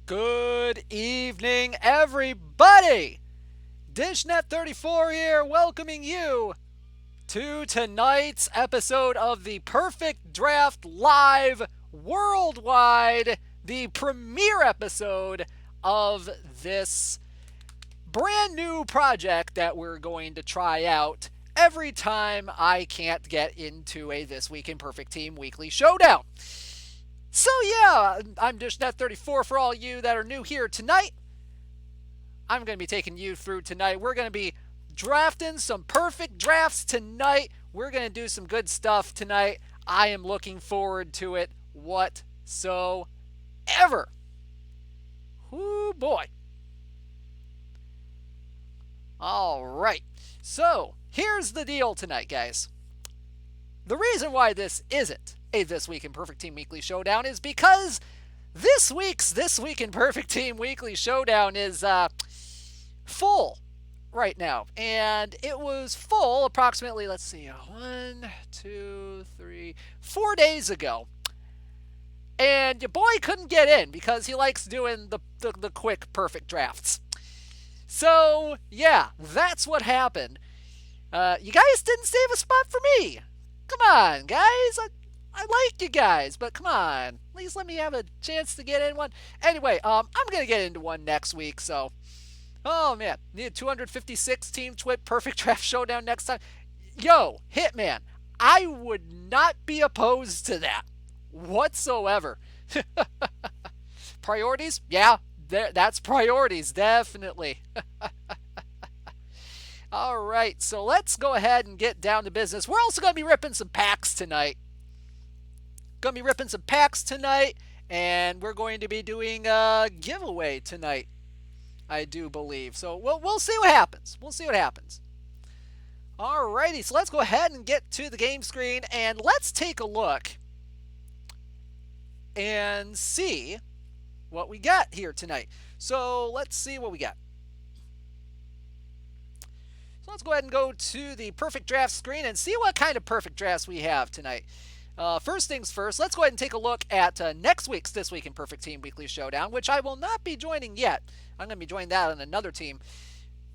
Good evening, everybody! Dishnet 34 here, welcoming you to tonight's episode of the Perfect Draft Live Worldwide, the premiere episode of this brand new project that we're going to try out every time I can't get into a This Week in Perfect Team weekly showdown. So yeah, I'm dishnet34 for all you that are new here tonight. I'm going to be taking you through tonight. We're going to be drafting some perfect drafts tonight. We're going to do some good stuff tonight. I am looking forward to it whatsoever. Whoo boy. All right. So, here's the deal tonight, guys. The reason why this isn't a This Week in Perfect Team Weekly Showdown is because this week's This Week in Perfect Team Weekly Showdown is full right now. And it was full approximately, let's see, 1, 2, 3, 4 days ago. And your boy couldn't get in because he likes doing the quick perfect drafts. So, yeah, that's what happened. You guys didn't save a spot for me. Come on, guys. I like you guys, but come on. At least let me have a chance to get in one. Anyway, I'm going to get into one next week, so. Oh, man. Need a 256 team twit perfect draft showdown next time. Yo, Hitman, I would not be opposed to that whatsoever. Priorities? Yeah, that's priorities, definitely. All right, so let's go ahead and get down to business. We're also going to be ripping some packs tonight. And we're going to be doing a giveaway tonight, I do believe. So we'll see what happens. Alrighty, so let's go ahead and get to the game screen, and let's take a look and see what we got here tonight. So let's see what we got. So let's go ahead and go to the perfect draft screen and see what kind of perfect drafts we have tonight. First things first, let's go ahead and take a look at next week's This Week in Perfect Team Weekly Showdown, which I will not be joining yet. I'm going to be joining that on another team.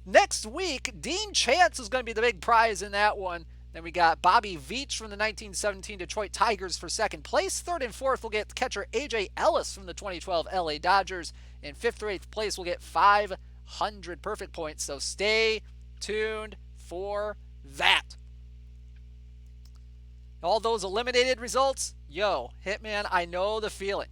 Next week, Dean Chance is going to be the big prize in that one. Then we got Bobby Veach from the 1917 Detroit Tigers for second place. Third and fourth, we'll get catcher A.J. Ellis from the 2012 LA Dodgers. In fifth or eighth place, we'll get 500 perfect points. So stay tuned for that. All those eliminated results, yo, Hitman, I know the feeling.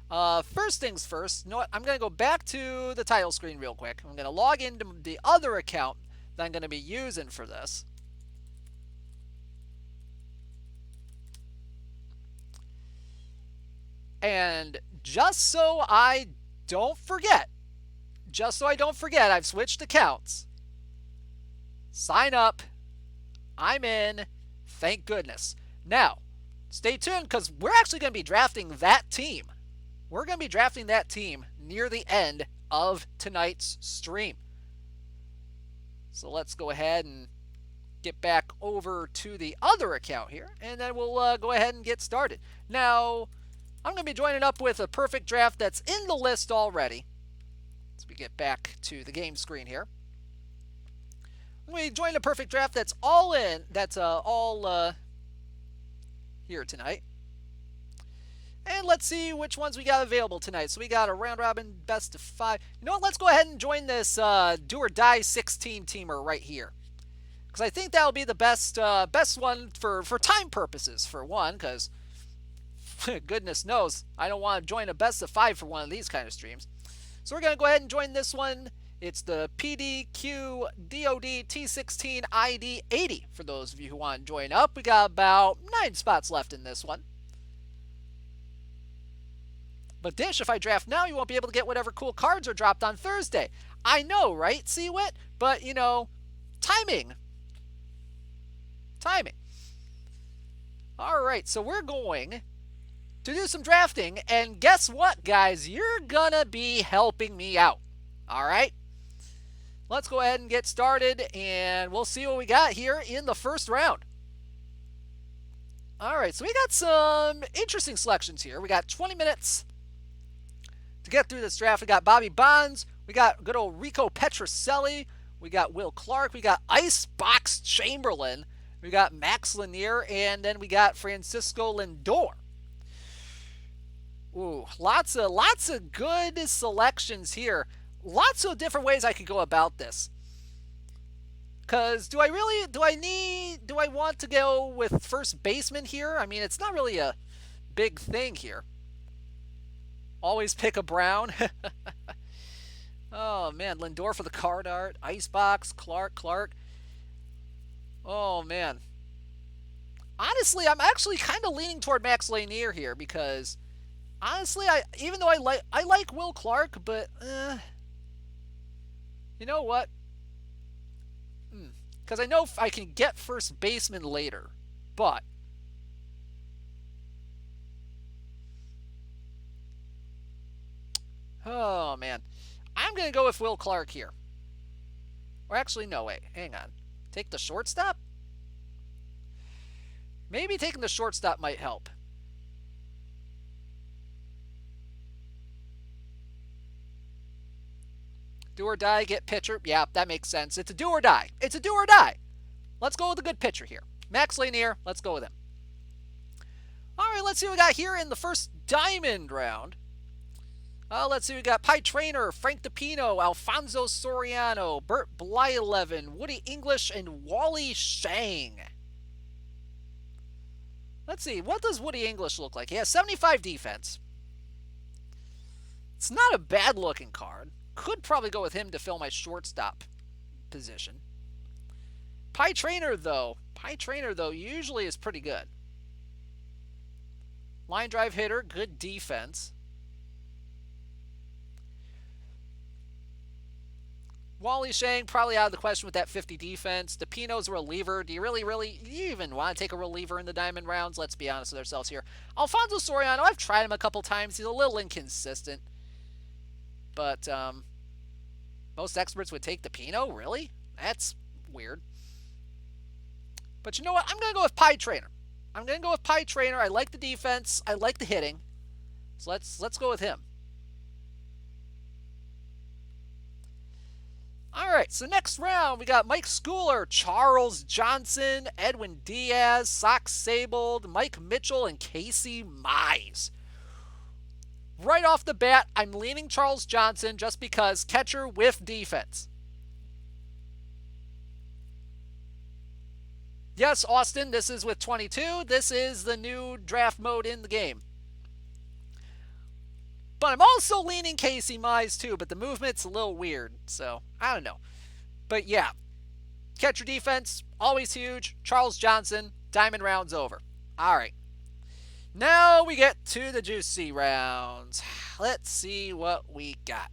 First things first, you know what? I'm going to go back to the title screen real quick. I'm going to log into the other account that I'm going to be using for this. And just so I don't forget, I've switched accounts. Sign up. I'm in. Thank goodness. Now, stay tuned because we're actually going to be drafting that team. We're going to be drafting that team near the end of tonight's stream. So let's go ahead and get back over to the other account here, and then we'll go ahead and get started. Now, I'm going to be joining up with a perfect draft that's in the list already. As we get back to the game screen here. We joined a perfect draft that's all in. That's all here tonight. And let's see which ones we got available tonight. So we got a round robin best of 5. You know what? Let's go ahead and join this do or die 16 teamer right here. Because I think that'll be the best one for time purposes, for one. Because goodness knows, I don't want to join a best of 5 for one of these kind of streams. So we're going to go ahead and join this one. It's the PDQ DOD T16 ID 80 for those of you who want to join up. We got about 9 spots left in this one. But Dish, if I draft now, you won't be able to get whatever cool cards are dropped on Thursday. I know, right, Seawit? But, you know, timing. All right, so we're going to do some drafting. And guess what, guys? You're going to be helping me out. All right? Let's go ahead and get started, and we'll see what we got here in the first round. All right, so we got some interesting selections here. We got 20 minutes To get through this draft, we got Bobby Bonds, we got good old Rico Petrocelli, we got Will Clark, we got Icebox Chamberlain, we got Max Lanier, and then we got Francisco Lindor. Ooh, lots of good selections here. Lots of different ways I could go about this. Because do I want to go with first baseman here? I mean, it's not really a big thing here. Always pick a Brown. Oh, man. Lindor for the card art. Icebox. Clark. Oh, man. Honestly, I'm actually kind of leaning toward Max Lanier here because, honestly, even though I like Will Clark, but you know what? Because I know I can get first baseman later, but oh man, I'm gonna go with Will Clark here. Or actually, no, wait, hang on. Take the shortstop? Maybe taking the shortstop might help. Do or die, get pitcher. Yeah, that makes sense. It's a do or die. It's a do or die. Let's go with a good pitcher here. Max Lanier, let's go with him. All right, let's see what we got here in the first diamond round. Let's see, we got Pie Trainer, Frank DePino, Alfonso Soriano, Bert Blyleven, Woody English, and Wally Shang. Let's see, what does Woody English look like? He has 75 defense. It's not a bad-looking card. Could probably go with him to fill my shortstop position. Pie Trainer, though, usually is pretty good. Line drive hitter, good defense. Wally Shang, probably out of the question with that 50 defense. DePino's a reliever. Do you really even want to take a reliever in the diamond rounds? Let's be honest with ourselves here. Alfonso Soriano, I've tried him a couple times. He's a little inconsistent. But most experts would take DePino? Really? That's weird. But you know what? I'm going to go with Pie Trainer. I like the defense. I like the hitting. So let's go with him. All right, so next round, we got Mike Schooler, Charles Johnson, Edwin Diaz, Sox Sabled, Mike Mitchell, and Casey Mize. Right off the bat, I'm leaning Charles Johnson just because catcher with defense. Yes, Austin, this is with 22. This is the new draft mode in the game. But I'm also leaning Casey Mize too, but the movement's a little weird, so I don't know. But yeah, catcher defense, always huge. Charles Johnson, diamond rounds over. All right. Now we get to the juicy rounds. Let's see what we got.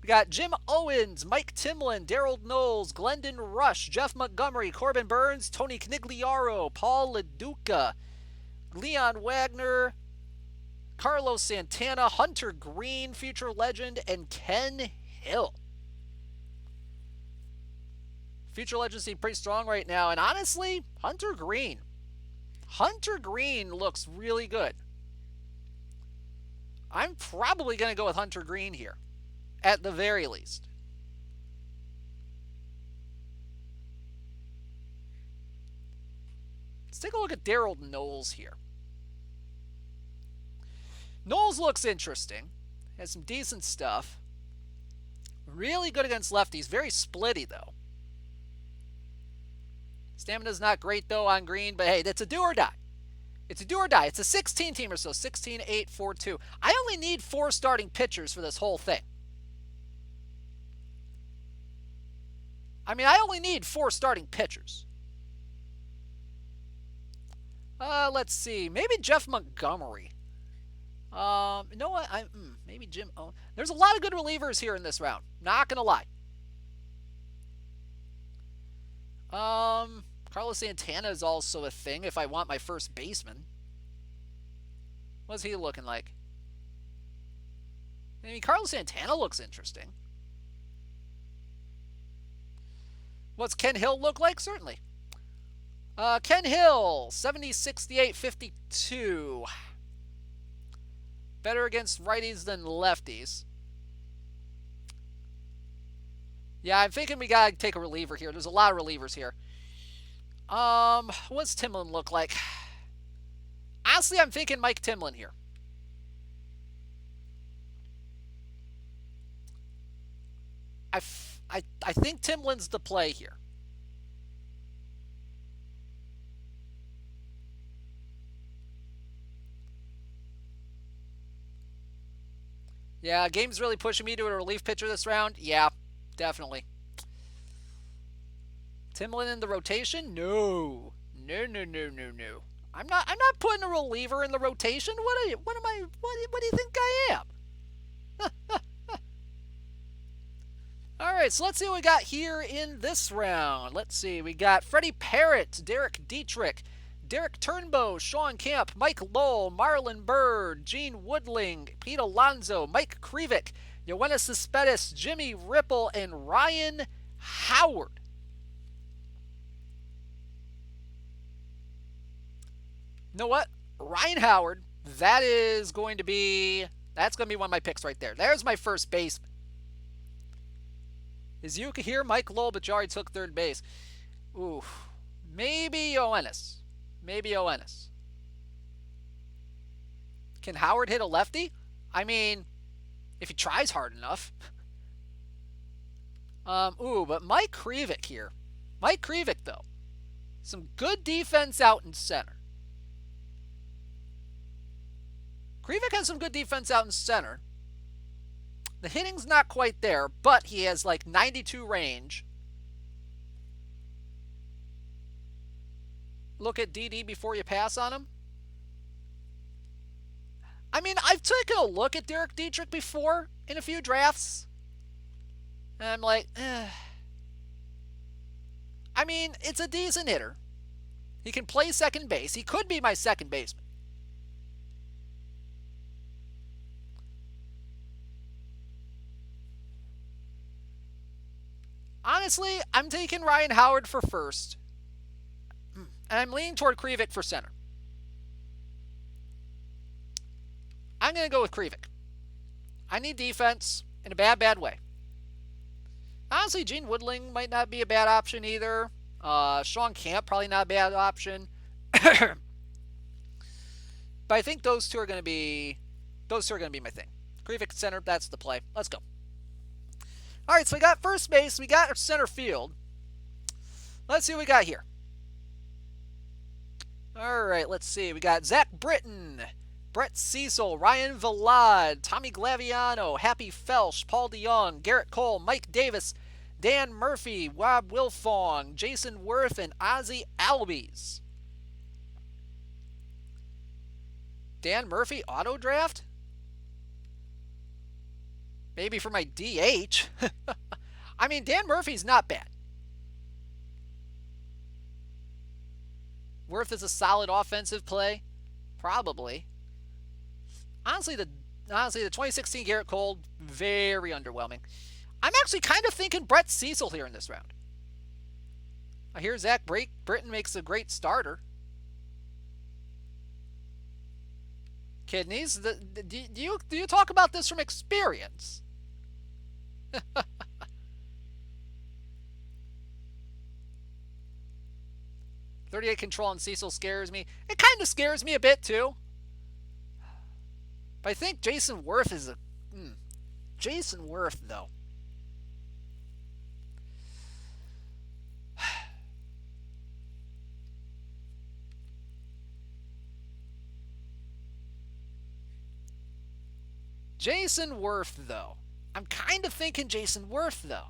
We got Jim Owens, Mike Timlin, Darryl Knowles, Glendon Rush, Jeff Montgomery, Corbin Burns, Tony Canigliaro, Paul LaDuca, Leon Wagner, Carlos Santana, Hunter Green, future legend, and Ken Hill. Future legends seem pretty strong right now, and honestly, Hunter Green looks really good. I'm probably going to go with Hunter Green here, at the very least. Let's take a look at Darryl Knowles here. Knowles looks interesting. Has some decent stuff. Really good against lefties. Very splitty, though. Stamina's not great, though, on green. But, hey, that's a do or die. It's a do or die. It's a 16-teamer, so 16, 8, 4, 2. I only need 4 starting pitchers for this whole thing. I mean, I only need 4 starting pitchers. Let's see. Maybe Jeff Montgomery. You know what? Maybe Jim. Oh, there's a lot of good relievers here in this round. Not gonna lie. Carlos Santana is also a thing if I want my first baseman. What's he looking like? I mean, Carlos Santana looks interesting. What's Ken Hill look like? Certainly. Ken Hill, 70, 68, 52. Better against righties than lefties. Yeah, I'm thinking we gotta take a reliever here. There's a lot of relievers here. What's Timlin look like? Honestly, I'm thinking Mike Timlin here. I think Timlin's the play here. Yeah, game's really pushing me to a relief pitcher this round. Yeah, definitely. Timlin in the rotation? No. No, no, no, no, no. I'm not putting a reliever in the rotation. What do you think I am? All right, so let's see what we got here in this round. Let's see. We got Freddie Parrott, Derek Dietrich, Derek Turnbow, Sean Camp, Mike Lowell, Marlon Bird, Gene Woodling, Pete Alonso, Mike Krivik, Yoenis Cespedes, Jimmy Ripple, and Ryan Howard. You know what? Ryan Howard, that's going to be one of my picks right there. There's my first baseman. Is you here, Mike Lowell, but you already took third base. Ooh, maybe Yoenis. Maybe Yoenis. Can Howard hit a lefty? I mean, if he tries hard enough. But Mike Krivik here. Mike Krivik, though. Some good defense out in center. Krivik has some good defense out in center. The hitting's not quite there, but he has like 92 range. Look at DD before you pass on him. I mean, I've taken a look at Derek Dietrich before in a few drafts. And I'm like, I mean, it's a decent hitter. He can play second base. He could be my second baseman. Honestly, I'm taking Ryan Howard for first. And I'm leaning toward Krivik for center. I'm going to go with Krivik. I need defense in a bad way. Honestly, Gene Woodling might not be a bad option either. Sean Camp, probably not a bad option. But I think those two are going to be my thing. Krivik center, that's the play. Let's go. All right, so we got first base. We got center field. Let's see what we got here. All right, let's see. We got Zach Britton, Brett Cecil, Ryan Vilade, Tommy Glaviano, Happy Felsch, Paul DeYoung, Garrett Cole, Mike Davis, Dan Murphy, Rob Wilfong, Jason Worth, and Ozzie Albies. Dan Murphy auto draft? Maybe for my DH. I mean, Dan Murphy's not bad. Worth is a solid offensive play? Probably. Honestly, the 2016 Garrett Cole, very underwhelming. I'm actually kind of thinking Brett Cecil here in this round. I hear Zach Britton makes a great starter. Kidneys, do you talk about this from experience? 38 control on Cecil scares me. It kind of scares me a bit too. But I think Jason Worth is a... Jason Worth, though. Jason Worth, though. I'm kind of thinking Jason Worth, though.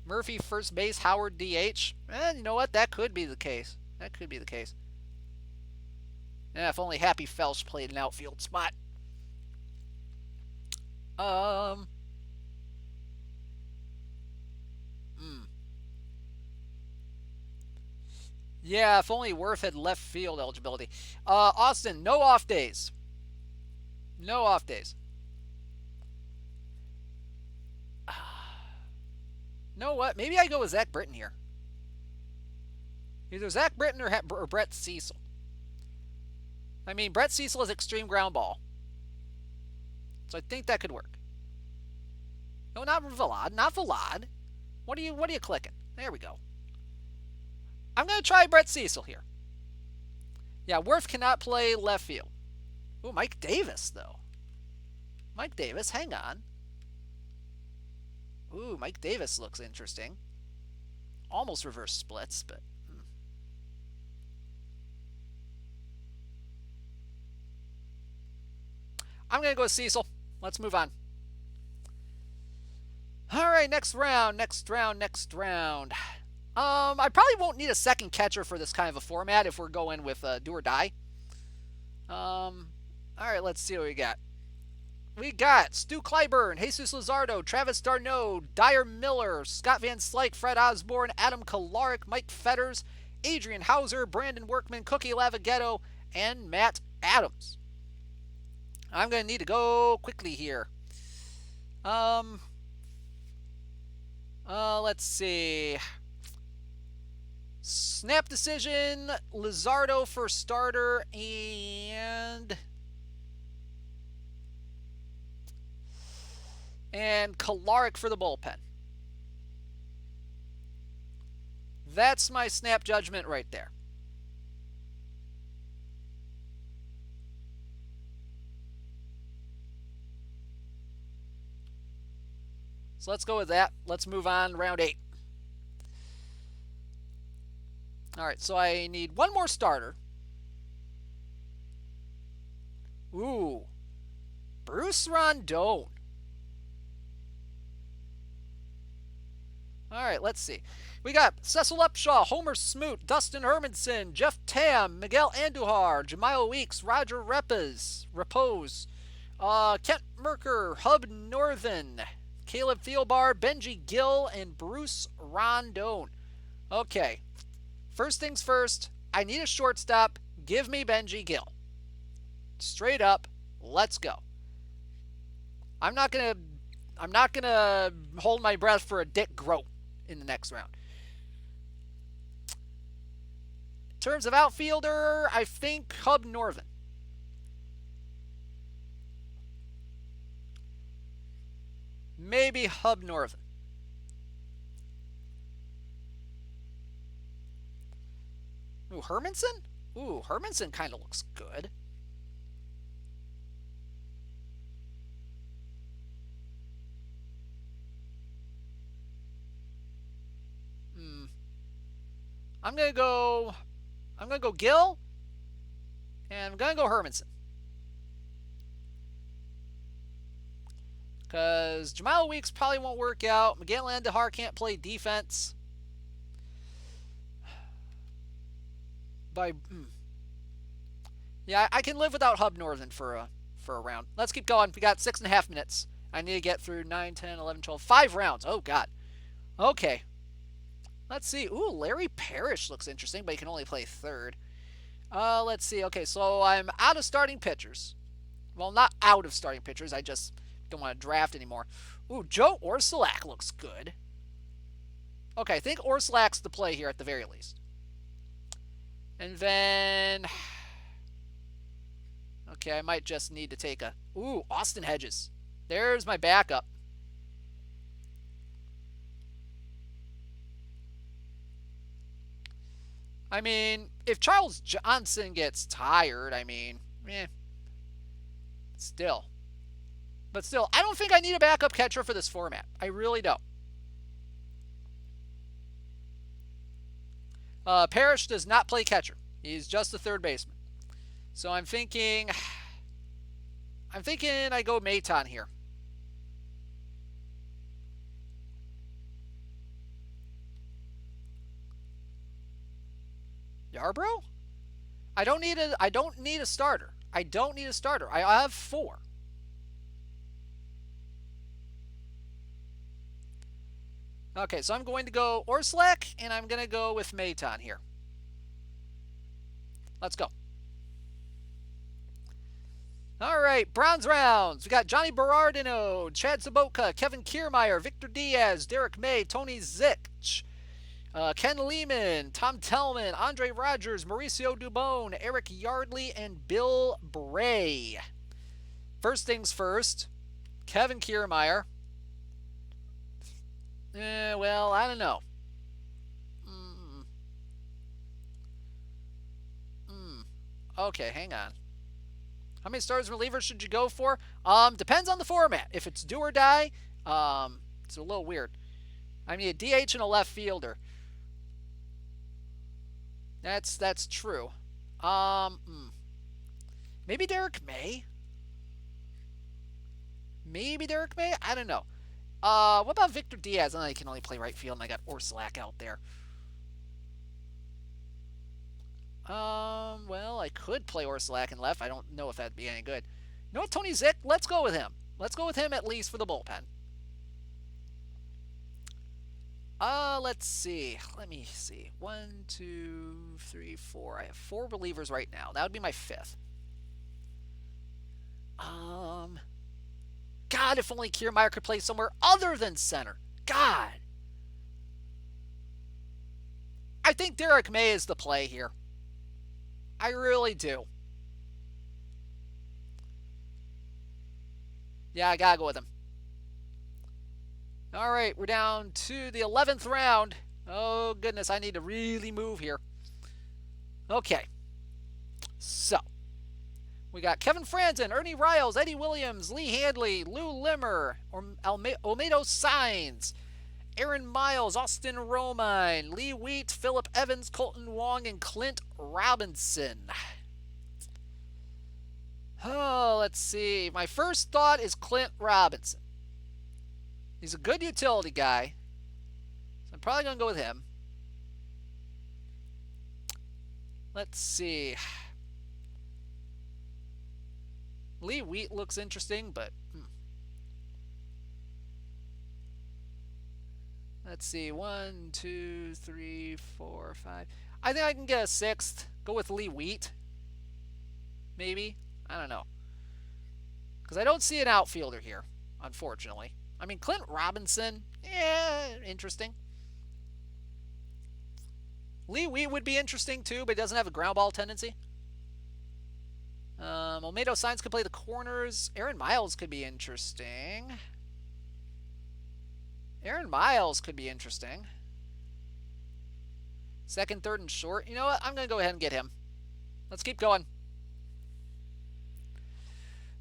Murphy first base, Howard DH. You know what? That could be the case. That could be the case. Yeah, if only Happy Felsch played an outfield spot. Yeah, if only Worth had left field eligibility. Austin, no off days. No off days. Know what? Maybe I go with Zach Britton here. Either Zach Britton or Brett Cecil. I mean, Brett Cecil is extreme ground ball. So I think that could work. No, not Vlad. Not Vlad. What are you clicking? There we go. I'm going to try Brett Cecil here. Yeah, Worth cannot play left field. Ooh, Mike Davis, though. Mike Davis, hang on. Ooh, Mike Davis looks interesting. Almost reverse splits, but... I'm going to go with Cecil. Let's move on. All right, next round. I probably won't need a second catcher for this kind of a format if we're going with do or die. All right, let's see what we got. We got Stu Clyburn, Jesus Luzardo, Travis d'Arnaud, Dyer Miller, Scott Van Slyke, Fred Osborne, Adam Kolarek, Mike Fetters, Adrian Hauser, Brandon Workman, Cookie Lavaghetto, and Matt Adams. I'm going to need to go quickly here. Let's see. Snap decision, Luzardo for starter, and Kolarek for the bullpen. That's my snap judgment right there. So let's go with that. Let's move on to round 8. All right, so I need one more starter. Ooh, Bruce Rondon. All right, let's see. We got Cecil Upshaw, Homer Smoot, Dustin Hermanson, Jeff Tam, Miguel Andujar, Jemile Weeks, Roger Repose, Kent Merker, Hub Northern, Caleb Thielbar, Benji Gill, and Bruce Rondon. Okay, first things first, I need a shortstop. Give me Benji Gill. Straight up, let's go. I'm not gonna hold my breath for a Dick Groat in the next round. In terms of outfielder, I think Hub Northern. Maybe Hub Northern. Ooh, Hermanson? Ooh, Hermanson kind of looks good. I'm gonna go Gill, and I'm gonna go Hermanson. Because Jemile Weeks probably won't work out. Miguel Andujar can't play defense. Yeah, I can live without Hub Northern for a round. Let's keep going. We got 6.5 minutes. I need to get through 9, 10, 11, 12, 5 rounds. Oh, God. Okay. Let's see. Ooh, Larry Parrish looks interesting, but he can only play third. Let's see. Okay, so I'm out of starting pitchers. Well, not out of starting pitchers. I just don't want to draft anymore. Ooh, Joe Orsulak looks good. Okay, I think Orsulak's the play here at the very least. And then... Okay, I might just need to take a... Ooh, Austin Hedges. There's my backup. I mean, if Charles Johnson gets tired, I mean, still. But still, I don't think I need a backup catcher for this format. I really don't. Parrish does not play catcher. He's just a third baseman. So I'm thinking I go Maton here. Yarbrough? I don't need a starter. I don't need a starter. I have 4. Okay, so I'm going to go Orsulak, and I'm going to go with Maton here. Let's go. All right, bronze rounds. We got Johnny Berardino, Chad Sobotka, Kevin Kiermaier, Victor Diaz, Derek May, Tony Zych, Ken Lehman, Tom Tellman, Andre Rogers, Mauricio Dubon, Eric Yardley, and Bill Bray. First things first, Kevin Kiermaier. Well, I don't know. Okay, hang on. How many starters and relievers should you go for? Depends on the format. If it's do or die, it's a little weird. I mean, a DH and a left fielder. That's true. Maybe Derek May. Maybe Derek May. I don't know. What about Victor Diaz? I know he can only play right field, and I got Orsulak out there. Well, I could play Orsulak in left. I don't know if that'd be any good. You know what, Tony Zick? Let's go with him. Let's go with him at least for the bullpen. Let's see. Let me see. 1, 2, 3, 4. I have 4 relievers right now. That would be my 5th. God, if only Kiermaier could play somewhere other than center. God. I think Derek May is the play here. I really do. Yeah, I gotta go with him. All right, we're down to the 11th round. Oh, goodness, I need to really move here. Okay. So, we got Kevin Franzen, Ernie Riles, Eddie Williams, Lee Handley, Lou Limmer, Olmedo Signs, Aaron Miles, Austin Romine, Lee Wheat, Phillip Evans, Colton Wong, and Clint Robinson. Oh, let's see. My first thought is Clint Robinson. He's a good utility guy, so I'm probably going to go with him. Let's see. Lee Wheat looks interesting, but let's see. 1, 2, 3, 4, 5. I think I can get a 6th. Go with Lee Wheat. Maybe. I don't know. Because I don't see an outfielder here, unfortunately. I mean, Clint Robinson, interesting. Lee Wheat would be interesting too, but he doesn't have a ground ball tendency. Olmedo Signs could play the corners. Aaron Miles could be interesting. Second, third, and short. You know what? I'm going to go ahead and get him. Let's keep going.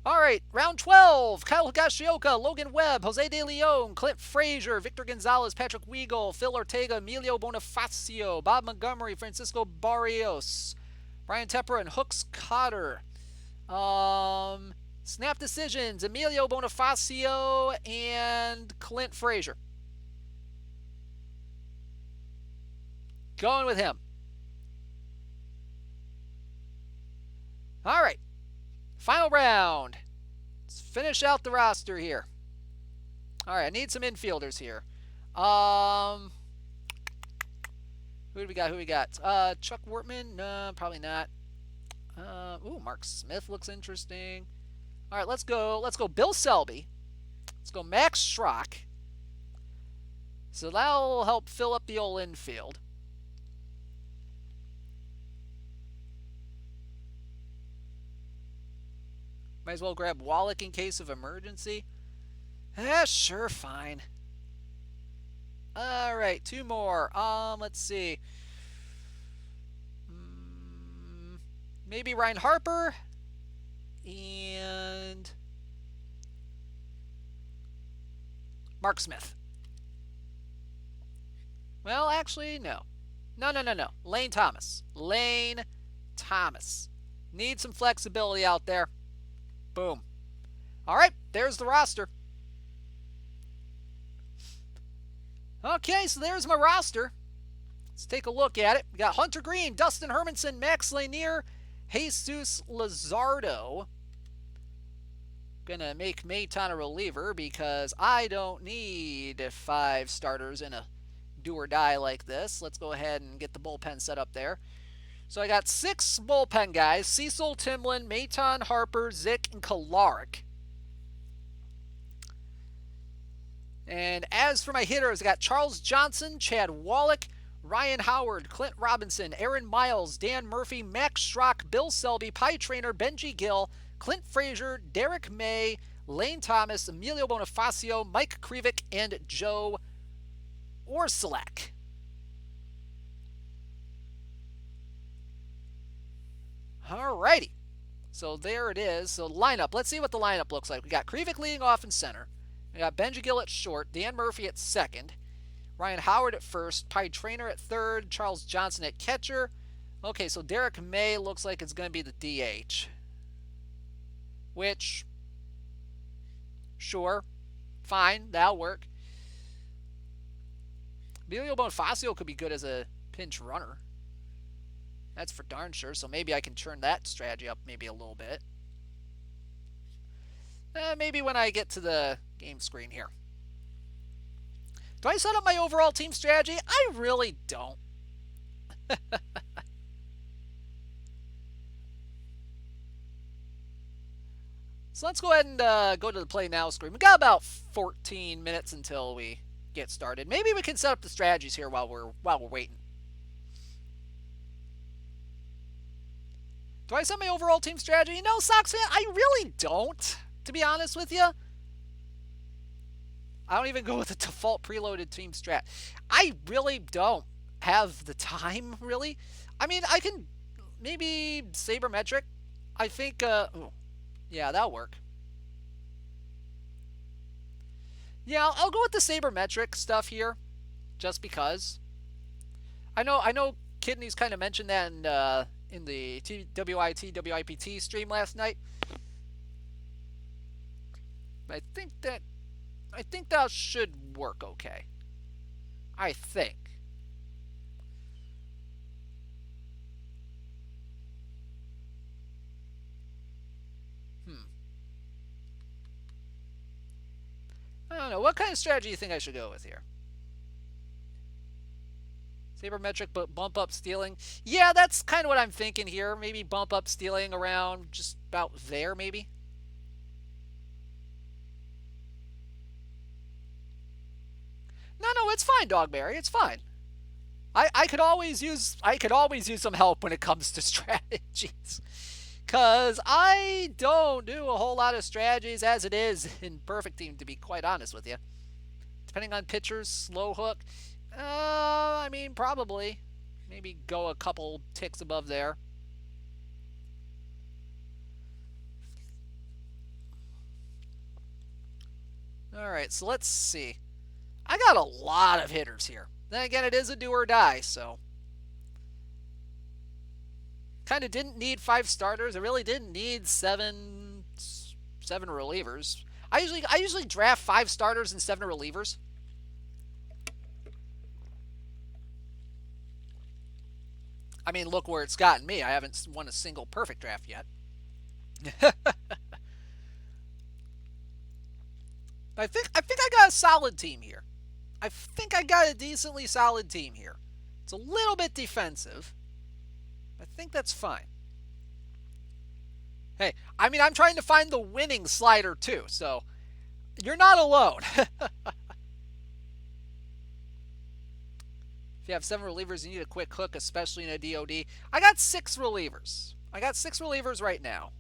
All right, round 12. Kyle Higashioka, Logan Webb, Jose De Leon, Clint Frazier, Victor Gonzalez, Patrick Weigel, Phil Ortega, Emilio Bonifacio, Bob Montgomery, Francisco Barrios, Brian Tepper, and Hooks Cotter. Snap decisions, Emilio Bonifacio and Clint Frazier. Going with him. All right. Final round. Let's finish out the roster here. All right, I need some infielders here. Who do we got? Chuck Wortman? No, probably not. Mark Smith looks interesting. All right, let's go Bill Selby. Let's go Max Schrock. So that'll help fill up the old infield. Might as well grab Wallach in case of emergency. Sure, fine. All right, 2 more. Let's see. Maybe Ryan Harper and Mark Smith. Well, actually, no. No. Lane Thomas. Need some flexibility out there. Boom. All right, there's the roster. Okay, so there's my roster. Let's take a look at it. We got Hunter Green, Dustin Hermanson, Max Lanier, Jesus Luzardo. Gonna make Maton a reliever because I don't need 5 starters in a do or die like this. Let's go ahead and get the bullpen set up there. So I got 6 bullpen guys: Cecil, Timlin, Maton, Harper, Zick, and Kolarek. And as for my hitters, I got Charles Johnson, Chad Wallach, Ryan Howard, Clint Robinson, Aaron Miles, Dan Murphy, Max Schrock, Bill Selby, Pie Trainer, Benji Gill, Clint Frazier, Derek May, Lane Thomas, Emilio Bonifacio, Mike Krivik, and Joe Orsolak. Alrighty. So there it is. So lineup. Let's see what the lineup looks like. We got Krivik leading off in center. We got Benji Gill at short. Dan Murphy at second. Ryan Howard at first. Pie Trainer at third. Charles Johnson at catcher. Okay, so Derek May looks like it's going to be the DH. Which, sure, fine, that'll work. Emilio Bonifacio could be good as a pinch runner. That's for darn sure, so maybe I can turn that strategy up maybe a little bit. Maybe when I get to the game screen here. Do I set up my overall team strategy? I really don't. So let's go ahead and go to the Play Now screen. We got about 14 minutes until we get started. Maybe we can set up the strategies here while we're waiting. Do I set my overall team strategy? You know, Sox fan, I really don't, to be honest with you. I don't even go with the default preloaded team strat. I really don't have the time, really. I mean, I can maybe sabermetric. I think, yeah, that'll work. Yeah, I'll go with the sabermetric stuff here, just because. I know Kidney's kind of mentioned that in the WIPT stream last night. I think that should work okay. I think. I don't know. What kind of strategy do you think I should go with here? Sabermetric, but bump up stealing. Yeah, that's kind of what I'm thinking here. Maybe bump up stealing around just about there, maybe. No, it's fine, Dogberry. It's fine. I could always use some help when it comes to strategies. Because I don't do a whole lot of strategies as it is in Perfect Team, to be quite honest with you. Depending on pitchers, slow hook. I mean, probably. Maybe go a couple ticks above there. Alright, so let's see. I got a lot of hitters here. Then again, it is a do or die, so. Kind of didn't need 5 starters. I really didn't need seven relievers. I usually draft 5 starters and 7 relievers. I mean, look where it's gotten me. I haven't won a single perfect draft yet. I think I got a solid team here. I think I got a decently solid team here. It's a little bit defensive. I think that's fine. Hey, I mean, I'm trying to find the winning slider too, so you're not alone. If you have 7 relievers, you need a quick hook, especially in a DOD. I got 6 relievers. I got 6 relievers right now.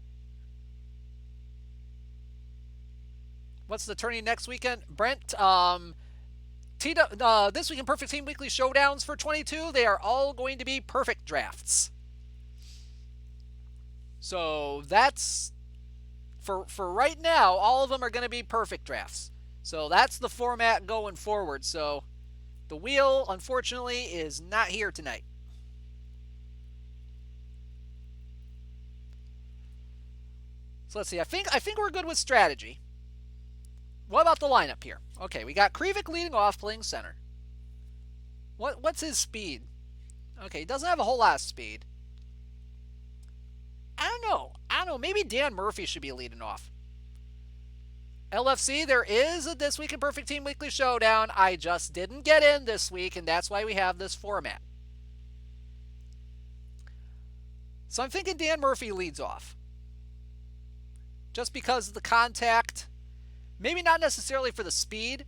What's the tourney next weekend? Brent, this week in Perfect Team Weekly Showdowns for 22, they are all going to be perfect drafts. So that's, for right now, all of them are going to be perfect drafts. So that's the format going forward. So the wheel, unfortunately, is not here tonight. So let's see. I think we're good with strategy. What about the lineup here? Okay, we got Krivik leading off, playing center. What's his speed? Okay, he doesn't have a whole lot of speed. I don't know. Maybe Dan Murphy should be leading off. LFC, there is a This Week in Perfect Team Weekly Showdown. I just didn't get in this week, and that's why we have this format. So I'm thinking Dan Murphy leads off. Just because of the contact. Maybe not necessarily for the speed,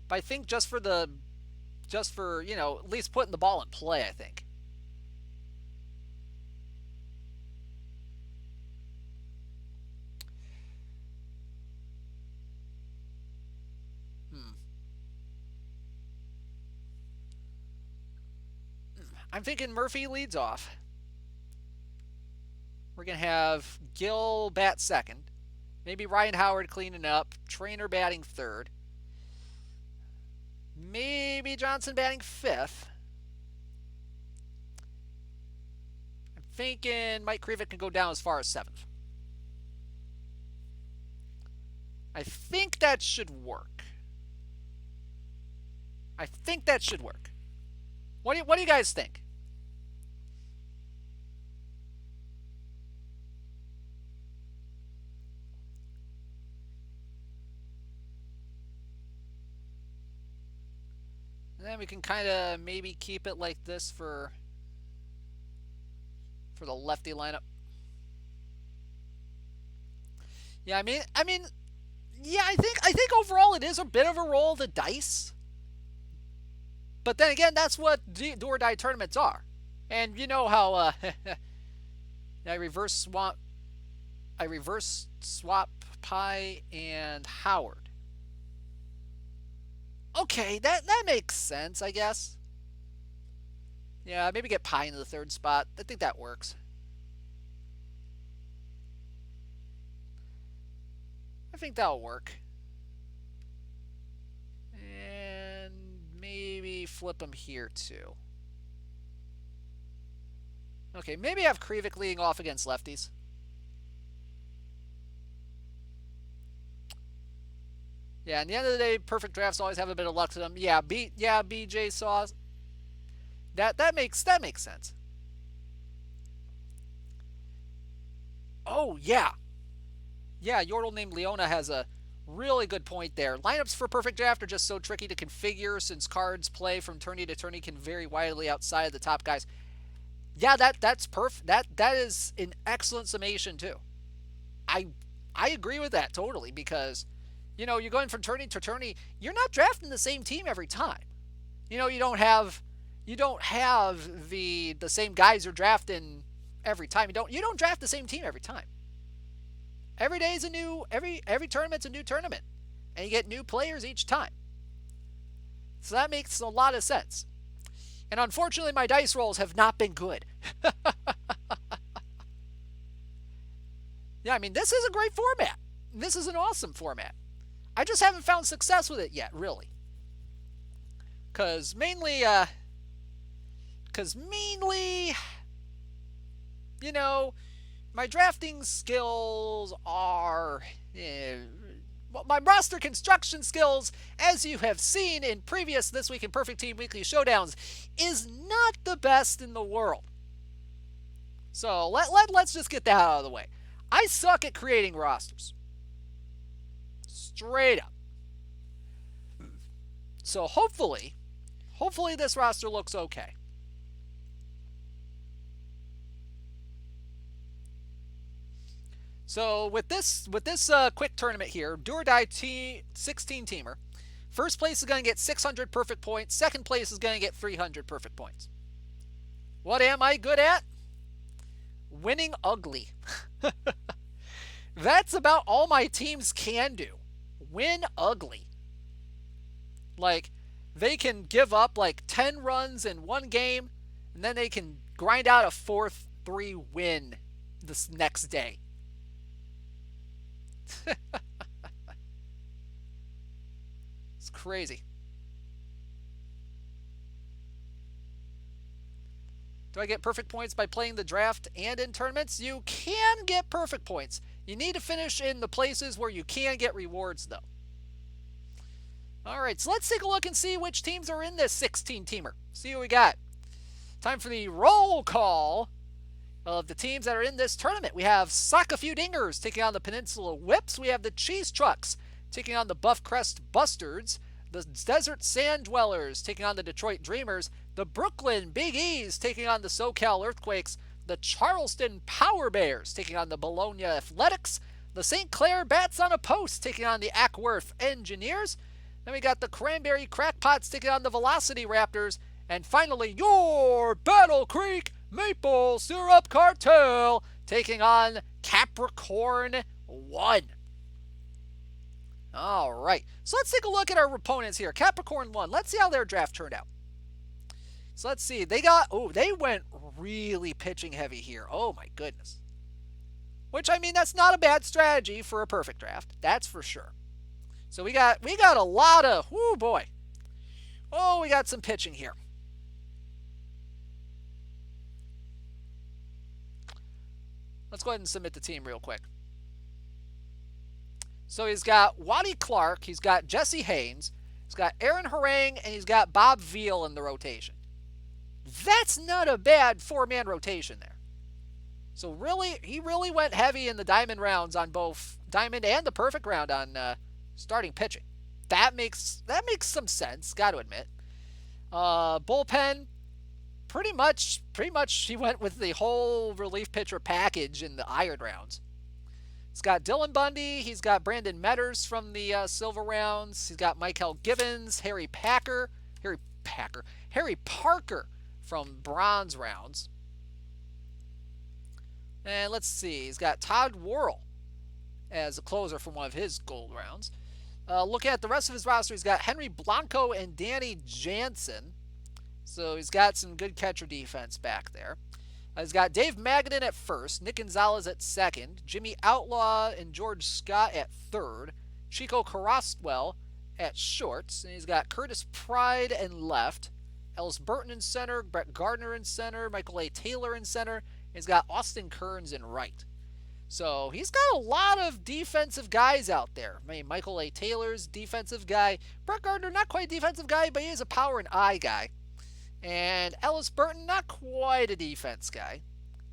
but I think just for the just for, at least putting the ball in play, I think. I'm thinking Murphy leads off. We're going to have Gill bat second. Maybe Ryan Howard cleaning up. Trainer batting third. Maybe Johnson batting fifth. I'm thinking Mike Krivik can go down as far as seventh. I think that should work. What do you guys think? And then we can kind of maybe keep it like this for the lefty lineup. Yeah, I mean, yeah, I think overall it is a bit of a roll of the dice. But then again, that's what do or die tournaments are. And you know how I reverse swap Pie and Howard. Okay, that makes sense, I guess. Yeah, maybe get Pie into the third spot. I think that works. I think that'll work. And maybe flip him here too. Okay, maybe have Krivik leading off against lefties. Yeah, in the end of the day, perfect drafts always have a bit of luck to them. Yeah, BJ saw that makes sense. Oh yeah. Yeah, Yordle named Leona has a really good point there. Lineups for perfect draft are just so tricky to configure since cards play from tourney to tourney can vary widely outside of the top guys. Yeah, that's perfect. That is an excellent summation too. I agree with that totally because you're going from tourney to tourney. You're not drafting the same team every time. You don't have the same guys you're drafting every time. You don't draft the same team every time. Every day is a new every tournament's a new tournament, and you get new players each time. So that makes a lot of sense. And unfortunately, my dice rolls have not been good. Yeah, I mean, this is a great format. This is an awesome format. I just haven't found success with it yet, really. Because mainly, my drafting skills are... my roster construction skills, as you have seen in previous This Week in Perfect Team Weekly Showdowns, is not the best in the world. So let's just get that out of the way. I suck at creating rosters. Straight up. So hopefully this roster looks okay. So with this quick tournament here, do or die 16 teamer. First place is going to get 600 perfect points. Second place is going to get 300 perfect points. What am I good at? Winning ugly. That's about all my teams can do. Win ugly. Like, they can give up like 10 runs in one game, and then they can grind out a 4-3 win this next day. It's crazy. Do I get perfect points by playing the draft and in tournaments? You can get perfect points. You need to finish in the places where you can get rewards, though. Alright, so let's take a look and see which teams are in this 16-teamer. See what we got. Time for the roll call of the teams that are in this tournament. We have Sock a Few Dingers taking on the Peninsula Whips. We have the Cheese Trucks taking on the Buff Crest Bustards. The Desert Sand Dwellers taking on the Detroit Dreamers. The Brooklyn Big E's taking on the SoCal Earthquakes. The Charleston Power Bears taking on the Bologna Athletics. The St. Clair Bats on a Post taking on the Ackworth Engineers. Then we got the Cranberry Crackpots taking on the Velocity Raptors. And finally, your Battle Creek Maple Syrup Cartel taking on Capricorn 1. All right, so let's take a look at our opponents here. Capricorn 1, let's see how their draft turned out. So let's see, they went really pitching heavy here. Oh my goodness. Which, I mean, that's not a bad strategy for a perfect draft, that's for sure. So we got a lot of, whoo boy. Oh, we got some pitching here. Let's go ahead and submit the team real quick. So he's got Waddy Clark, he's got Jesse Haynes, he's got Aaron Harang, and he's got Bob Veal in the rotation. That's not a bad four-man rotation there. So really, he really went heavy in the diamond rounds on both diamond and the perfect round on starting pitching. That makes some sense, got to admit. Bullpen, pretty much he went with the whole relief pitcher package in the iron rounds. He's got Dylan Bundy. He's got Brandon Metters from the silver rounds. He's got Michael Gibbons, Harry Parker from bronze rounds. And let's see. He's got Todd Worrell as a closer from one of his gold rounds. Look at the rest of his roster. He's got Henry Blanco and Danny Jansen. So he's got some good catcher defense back there. He's got Dave Magadan at first, Nick Gonzalez at second, Jimmy Outlaw and George Scott at third, Chico Carrasquel at shorts, and he's got Curtis Pride in left, Ellis Burton in center, Brett Gardner in center, Michael A. Taylor in center, and he's got Austin Kearns in right. So he's got a lot of defensive guys out there. I mean, Michael A. Taylor's defensive guy. Brett Gardner, not quite a defensive guy, but he is a power and eye guy. And Ellis Burton, not quite a defense guy.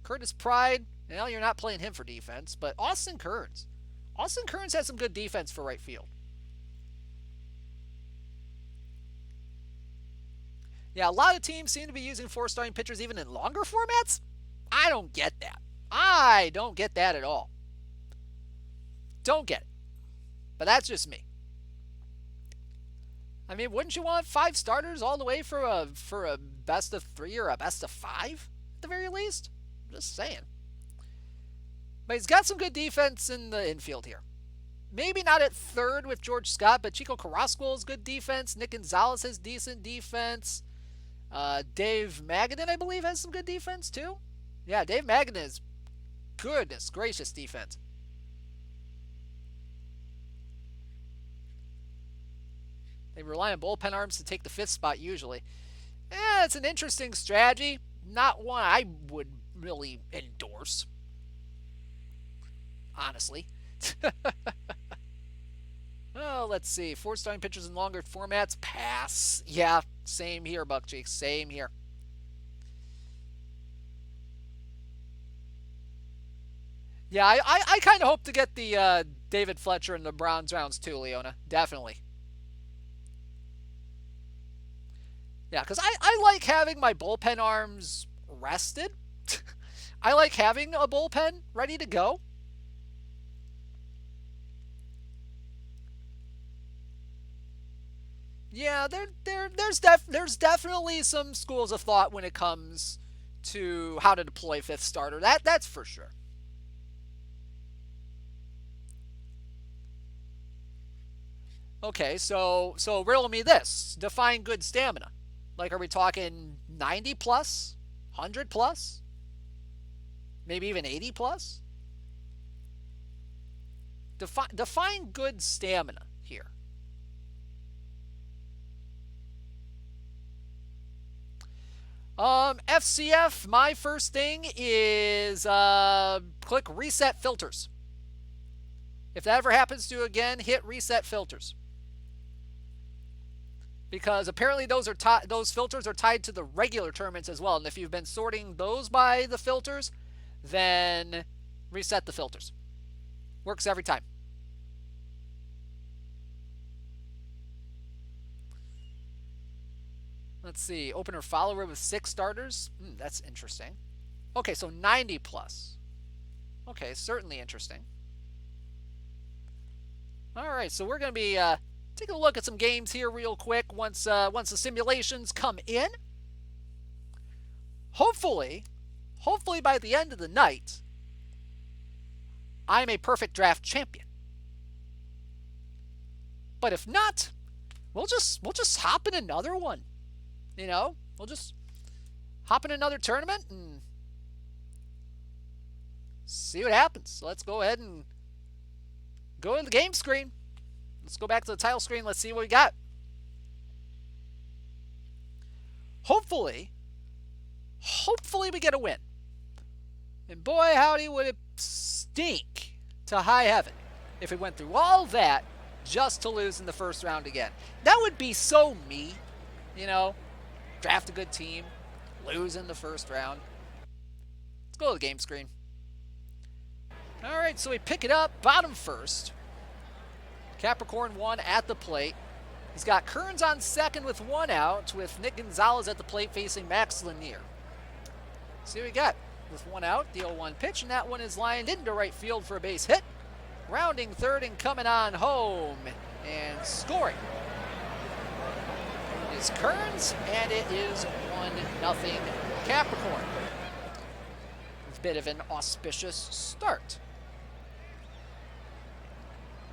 Curtis Pride, well, you're not playing him for defense. But Austin Kearns. Austin Kearns has some good defense for right field. Yeah, a lot of teams seem to be using four-starting pitchers even in longer formats. I don't get that. I don't get that at all. Don't get it. But that's just me. I mean, wouldn't you want 5 starters all the way for a best of 3 or a best of 5 at the very least? Just saying. But he's got some good defense in the infield here. Maybe not at third with George Scott, but Chico Carrasquel is good defense. Nick Gonzalez has decent defense. Dave Magadan, I believe, has some good defense too. Yeah, Dave Magadan is goodness gracious defense. They rely on bullpen arms to take the 5th spot usually. It's an interesting strategy. Not one I would really endorse. Honestly. Oh, let's see. 4-starting pitchers in longer formats. Pass. Yeah, same here, Buckcheeks. Same here. Yeah, I kind of hope to get the David Fletcher in the bronze rounds too, Leona. Definitely. Yeah, because I like having my bullpen arms rested. I like having a bullpen ready to go. Yeah, there's definitely some schools of thought when it comes to how to deploy 5th starter. That's for sure. Okay, so riddle me this. Define good stamina. Like, are we talking 90 plus? 100 plus? Maybe even 80 plus? Define good stamina here. FCF, my first thing is click reset filters. If that ever happens to you again, hit reset filters. Because apparently those filters are tied to the regular tournaments as well. And if you've been sorting those by the filters, then reset the filters. Works every time. Let's see. Opener follower with 6 starters. That's interesting. Okay, so 90 plus. Okay, certainly interesting. All right, so we're going to be Take a look at some games here real quick once the simulations come in. Hopefully by the end of the night, I'm a perfect draft champion. But if not, we'll just hop in another one. You know, we'll just hop in another tournament and see what happens. So let's go ahead and go to the game screen. Let's go back to the title screen. Let's see what we got. Hopefully we get a win. And boy, howdy, would it stink to high heaven if we went through all that just to lose in the first round again. That would be so me, you know. Draft a good team, lose in the first round. Let's go to the game screen. All right, so we pick it up, bottom first. Capricorn 1 at the plate. He's got Kearns on second with 1 out, with Nick Gonzalez at the plate facing Max Lanier. See what we got. With 1 out, the 0-1 pitch, and that one is lined into right field for a base hit. Rounding third and coming on home and scoring is Kearns, and it is 1-0 Capricorn. It's a bit of an auspicious start.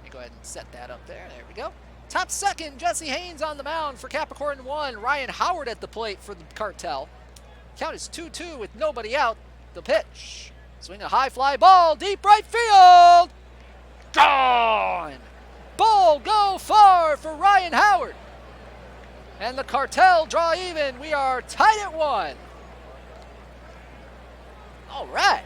Go ahead and set that up there. There we go. Top second, Jesse Haynes on the mound for Capricorn 1. Ryan Howard at the plate for the Cartel. Count is 2-2 with nobody out. The pitch. Swing a high fly ball, deep right field. Gone! Ball go far for Ryan Howard. And the Cartel draw even. We are tied at 1. All right.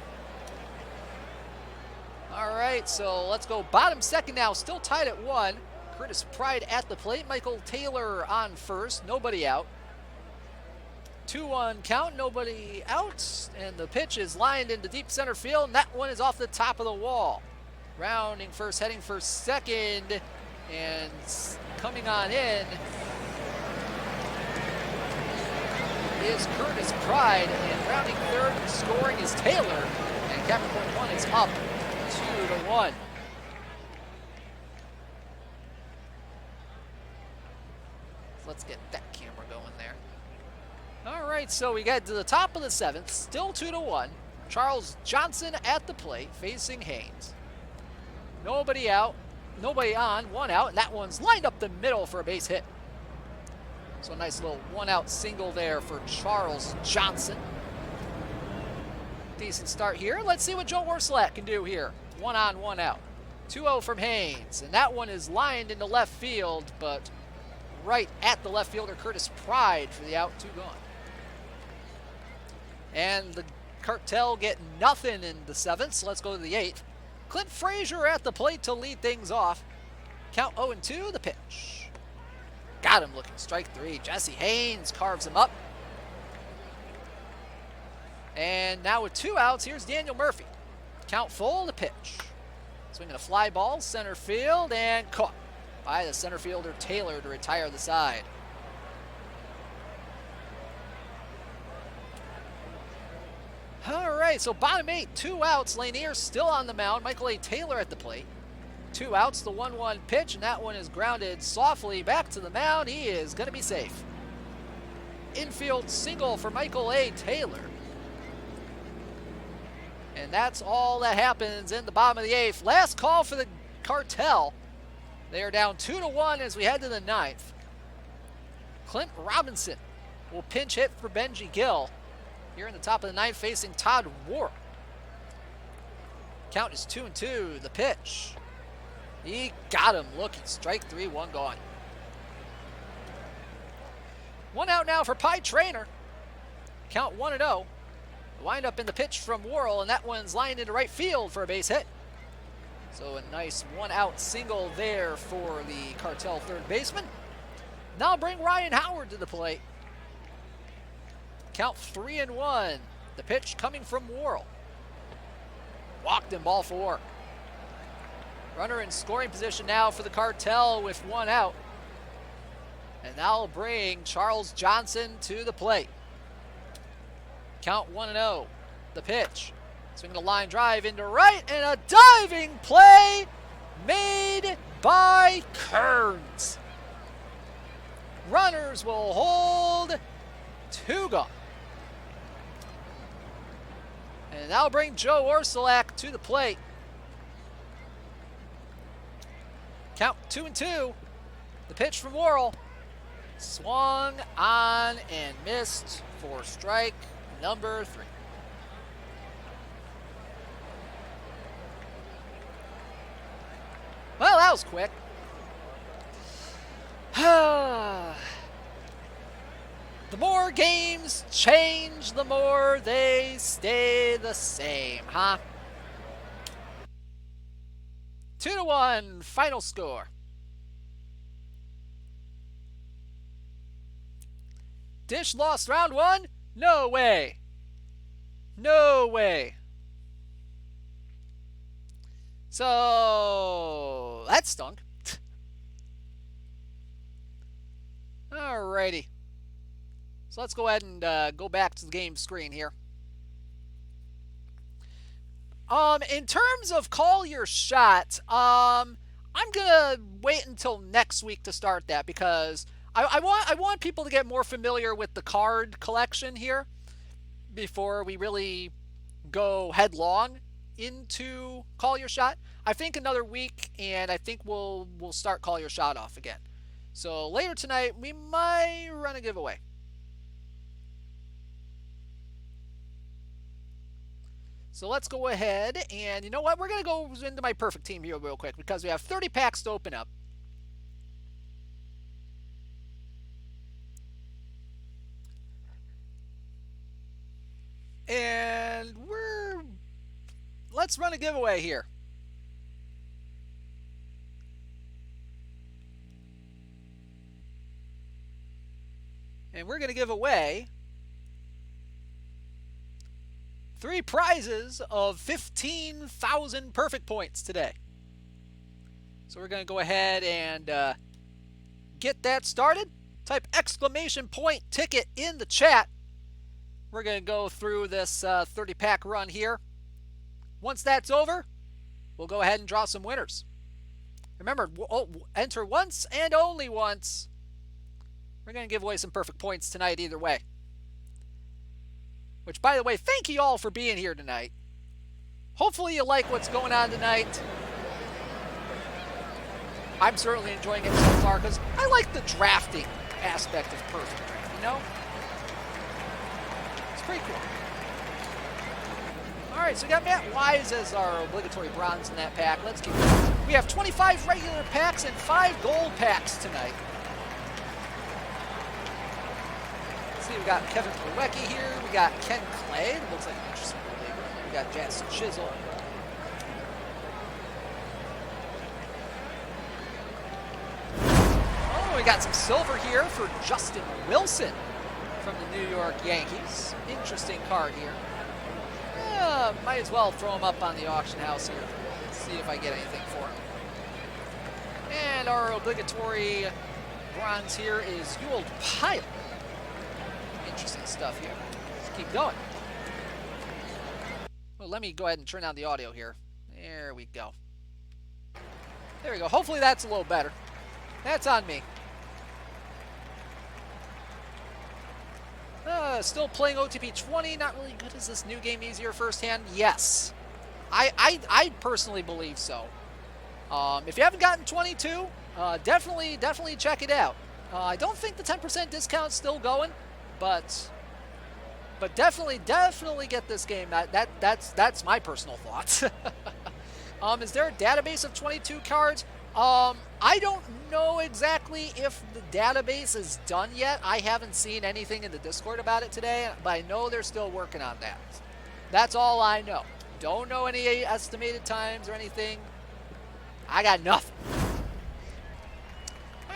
All right, so let's go bottom second now. Still tied at 1. Curtis Pride at the plate. Michael Taylor on first. Nobody out. 2-1 count. Nobody out. And the pitch is lined into deep center field. And that one is off the top of the wall. Rounding first, heading for second. And coming on in is Curtis Pride. And rounding third and scoring is Taylor. And Capricorn 1 is up 2-1. Let's get that camera going there. All right, so we get to the top of the 7th, still 2-1. Charles Johnson at the plate, facing Haynes. Nobody out, nobody on, 1 out, and that one's lined up the middle for a base hit. So a nice little 1-out single there for Charles Johnson. Decent start here. Let's see what Joe Orsalat can do here. 1 on, 1 out. 2-0 from Haynes, and that one is lined into left field, but right at the left fielder, Curtis Pride, for the out, 2 gone. And the Cartel get nothing in the 7th, so let's go to the 8th. Clint Frazier at the plate to lead things off. Count 0-2, the pitch. Got him looking, strike 3. Jesse Haynes carves him up. And now with 2 outs, here's Daniel Murphy. Count full, the pitch. Swinging a fly ball, center field, and caught by the center fielder Taylor to retire the side. All right, so bottom 8, 2 outs. Lanier still on the mound. Michael A. Taylor at the plate. 2 outs, the 1-1 pitch, and that one is grounded softly back to the mound. He is going to be safe. Infield single for Michael A. Taylor. And that's all that happens in the bottom of the 8th. Last call for the Cartel. They are down 2-1 as we head to the 9th. Clint Robinson will pinch hit for Benji Gill here in the top of the 9th, facing Todd Warren. Count is 2-2. The pitch. He got him looking. Strike 3, 1 gone. 1 out now for Pie Trainer. Count 1-0. Wind up in the pitch from Worrell, and that one's lined into right field for a base hit. So a nice 1-out single there for the Cartel third baseman. Now bring Ryan Howard to the plate. Count 3-1. The pitch coming from Worrell. Walked him, ball 4. Runner in scoring position now for the Cartel with 1 out. And that'll bring Charles Johnson to the plate. Count 1-0. The pitch. Swinging a line drive into right, and a diving play made by Kearns. Runners will hold. 2 gone. And that'll bring Joe Orsulak to the plate. Count 2-2. The pitch from Worrell. Swung on and missed for strike number 3. Well, that was quick. The more games change, the more they stay the same, huh? 2-1, final score. Dish lost round 1? No way. No way. So, that stunk. Alrighty. So let's go ahead and go back to the game screen here. In terms of call your shot, I'm gonna wait until next week to start that because I want people to get more familiar with the card collection here before we really go headlong into call your shot. I think another week, and I think we'll start call your shot off again. So later tonight, we might run a giveaway. So let's go ahead, and you know what? We're going to go into my perfect team here real quick because we have 30 packs to open up. And let's run a giveaway here. And we're going to give away 3 prizes of 15,000 perfect points today. So we're going to go ahead and get that started. Type exclamation point ticket in the chat. We're going to go through this 30-pack run here. Once that's over, we'll go ahead and draw some winners. Remember, enter once and only once. We're going to give away some perfect points tonight either way. Which, by the way, thank you all for being here tonight. Hopefully you like what's going on tonight. I'm certainly enjoying it so far because I like the drafting aspect of Perfect Draft, you know? It's pretty cool. All right, so we got Matt Wise as our obligatory bronze in that pack. Let's keep going. We have 25 regular packs and 5 gold packs tonight. We got Kevin Plawecki here. We got Ken Clay. It looks like an interesting reliever. We got Jansen Chisel. Oh, we got some silver here for Justin Wilson from the New York Yankees. Interesting card here. Might as well throw him up on the auction house here. See if I get anything for him. And our obligatory bronze here is Ewald Pyle. Interesting stuff here. Let's keep going. Well, let me go ahead and turn down the audio here. There we go. There we go. Hopefully that's a little better. That's on me. Still playing OTP 20. Not really good. Is this new game easier firsthand? Yes. I personally believe so. If you haven't gotten 22, definitely check it out. I don't think the 10% discount's still going. But definitely get this game. That's my personal thoughts. Is there a database of 22 cards? I don't know exactly if the database is done yet. I haven't seen anything in the Discord about it today, but I know they're still working on that. That's all I know. Don't know any estimated times or anything. I got nothing.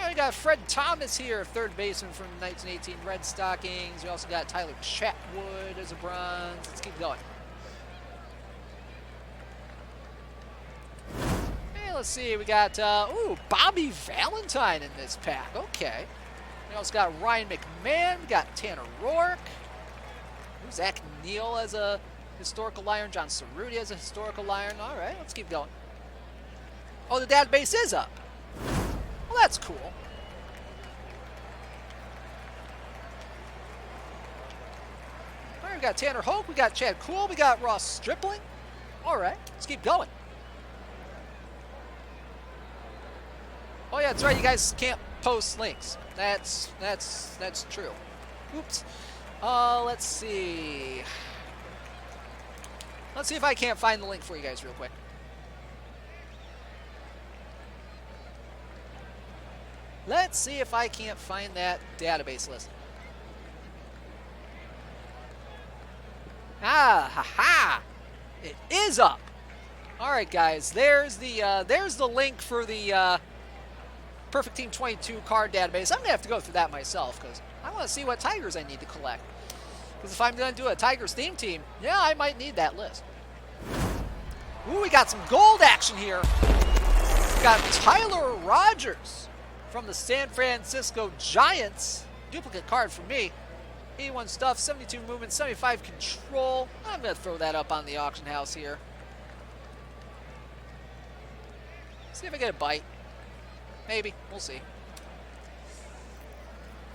We got Fred Thomas here, third baseman from 1918 Red Stockings. We also got Tyler Chatwood as a bronze. Let's keep going. Hey, let's see. We got, Bobby Valentine in this pack. Okay. We also got Ryan McMahon. We got Tanner Rourke. Zach Neal as a historical iron. John Cerruti as a historical iron. All right, let's keep going. Oh, the database is up. Well, that's cool. We got Tanner Hoke. We got Chad Cool. We got Ross Stripling. All right, let's keep going. Oh yeah, that's right. You guys can't post links. That's true. Oops. Let's see. Let's see if I can't find the link for you guys real quick. Let's see if I can't find that database list. Ah, ha-ha! It is up. All right, guys. There's the link for the Perfect Team 22 card database. I'm gonna have to go through that myself because I want to see what Tigers I need to collect. Because if I'm gonna do a Tigers theme team, yeah, I might need that list. Ooh, we got some gold action here. We got Tyler Rogers from the San Francisco Giants. Duplicate card for me. 81 stuff, 72 movement, 75 control. I'm going to throw that up on the auction house here. See if I get a bite. Maybe. We'll see.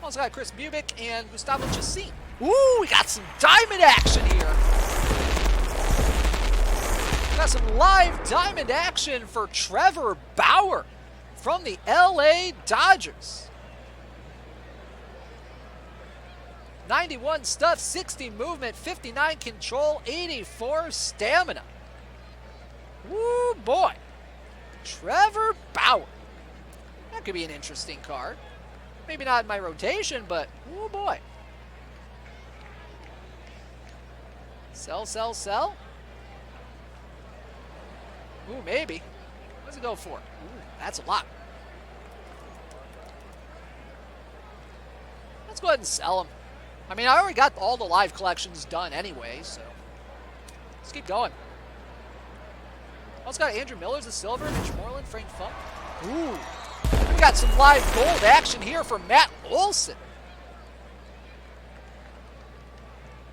Also got Chris Bubick and Gustavo Chassin. Ooh, we got some diamond action here. Got some live diamond action for Trevor Bauer from the LA Dodgers. 91 stuff, 60 movement, 59 control, 84 stamina. Woo boy. Trevor Bauer. That could be an interesting card. Maybe not in my rotation, but woo boy. Sell, sell, sell. Ooh, maybe. What does it go for? Ooh, that's a lot. Let's go ahead and sell them. I mean, I already got all the live collections done anyway, so let's keep going. Also got Andrew Miller's the silver, Mitch Moreland, Frank Funk. Ooh, we got some live gold action here for Matt Olson.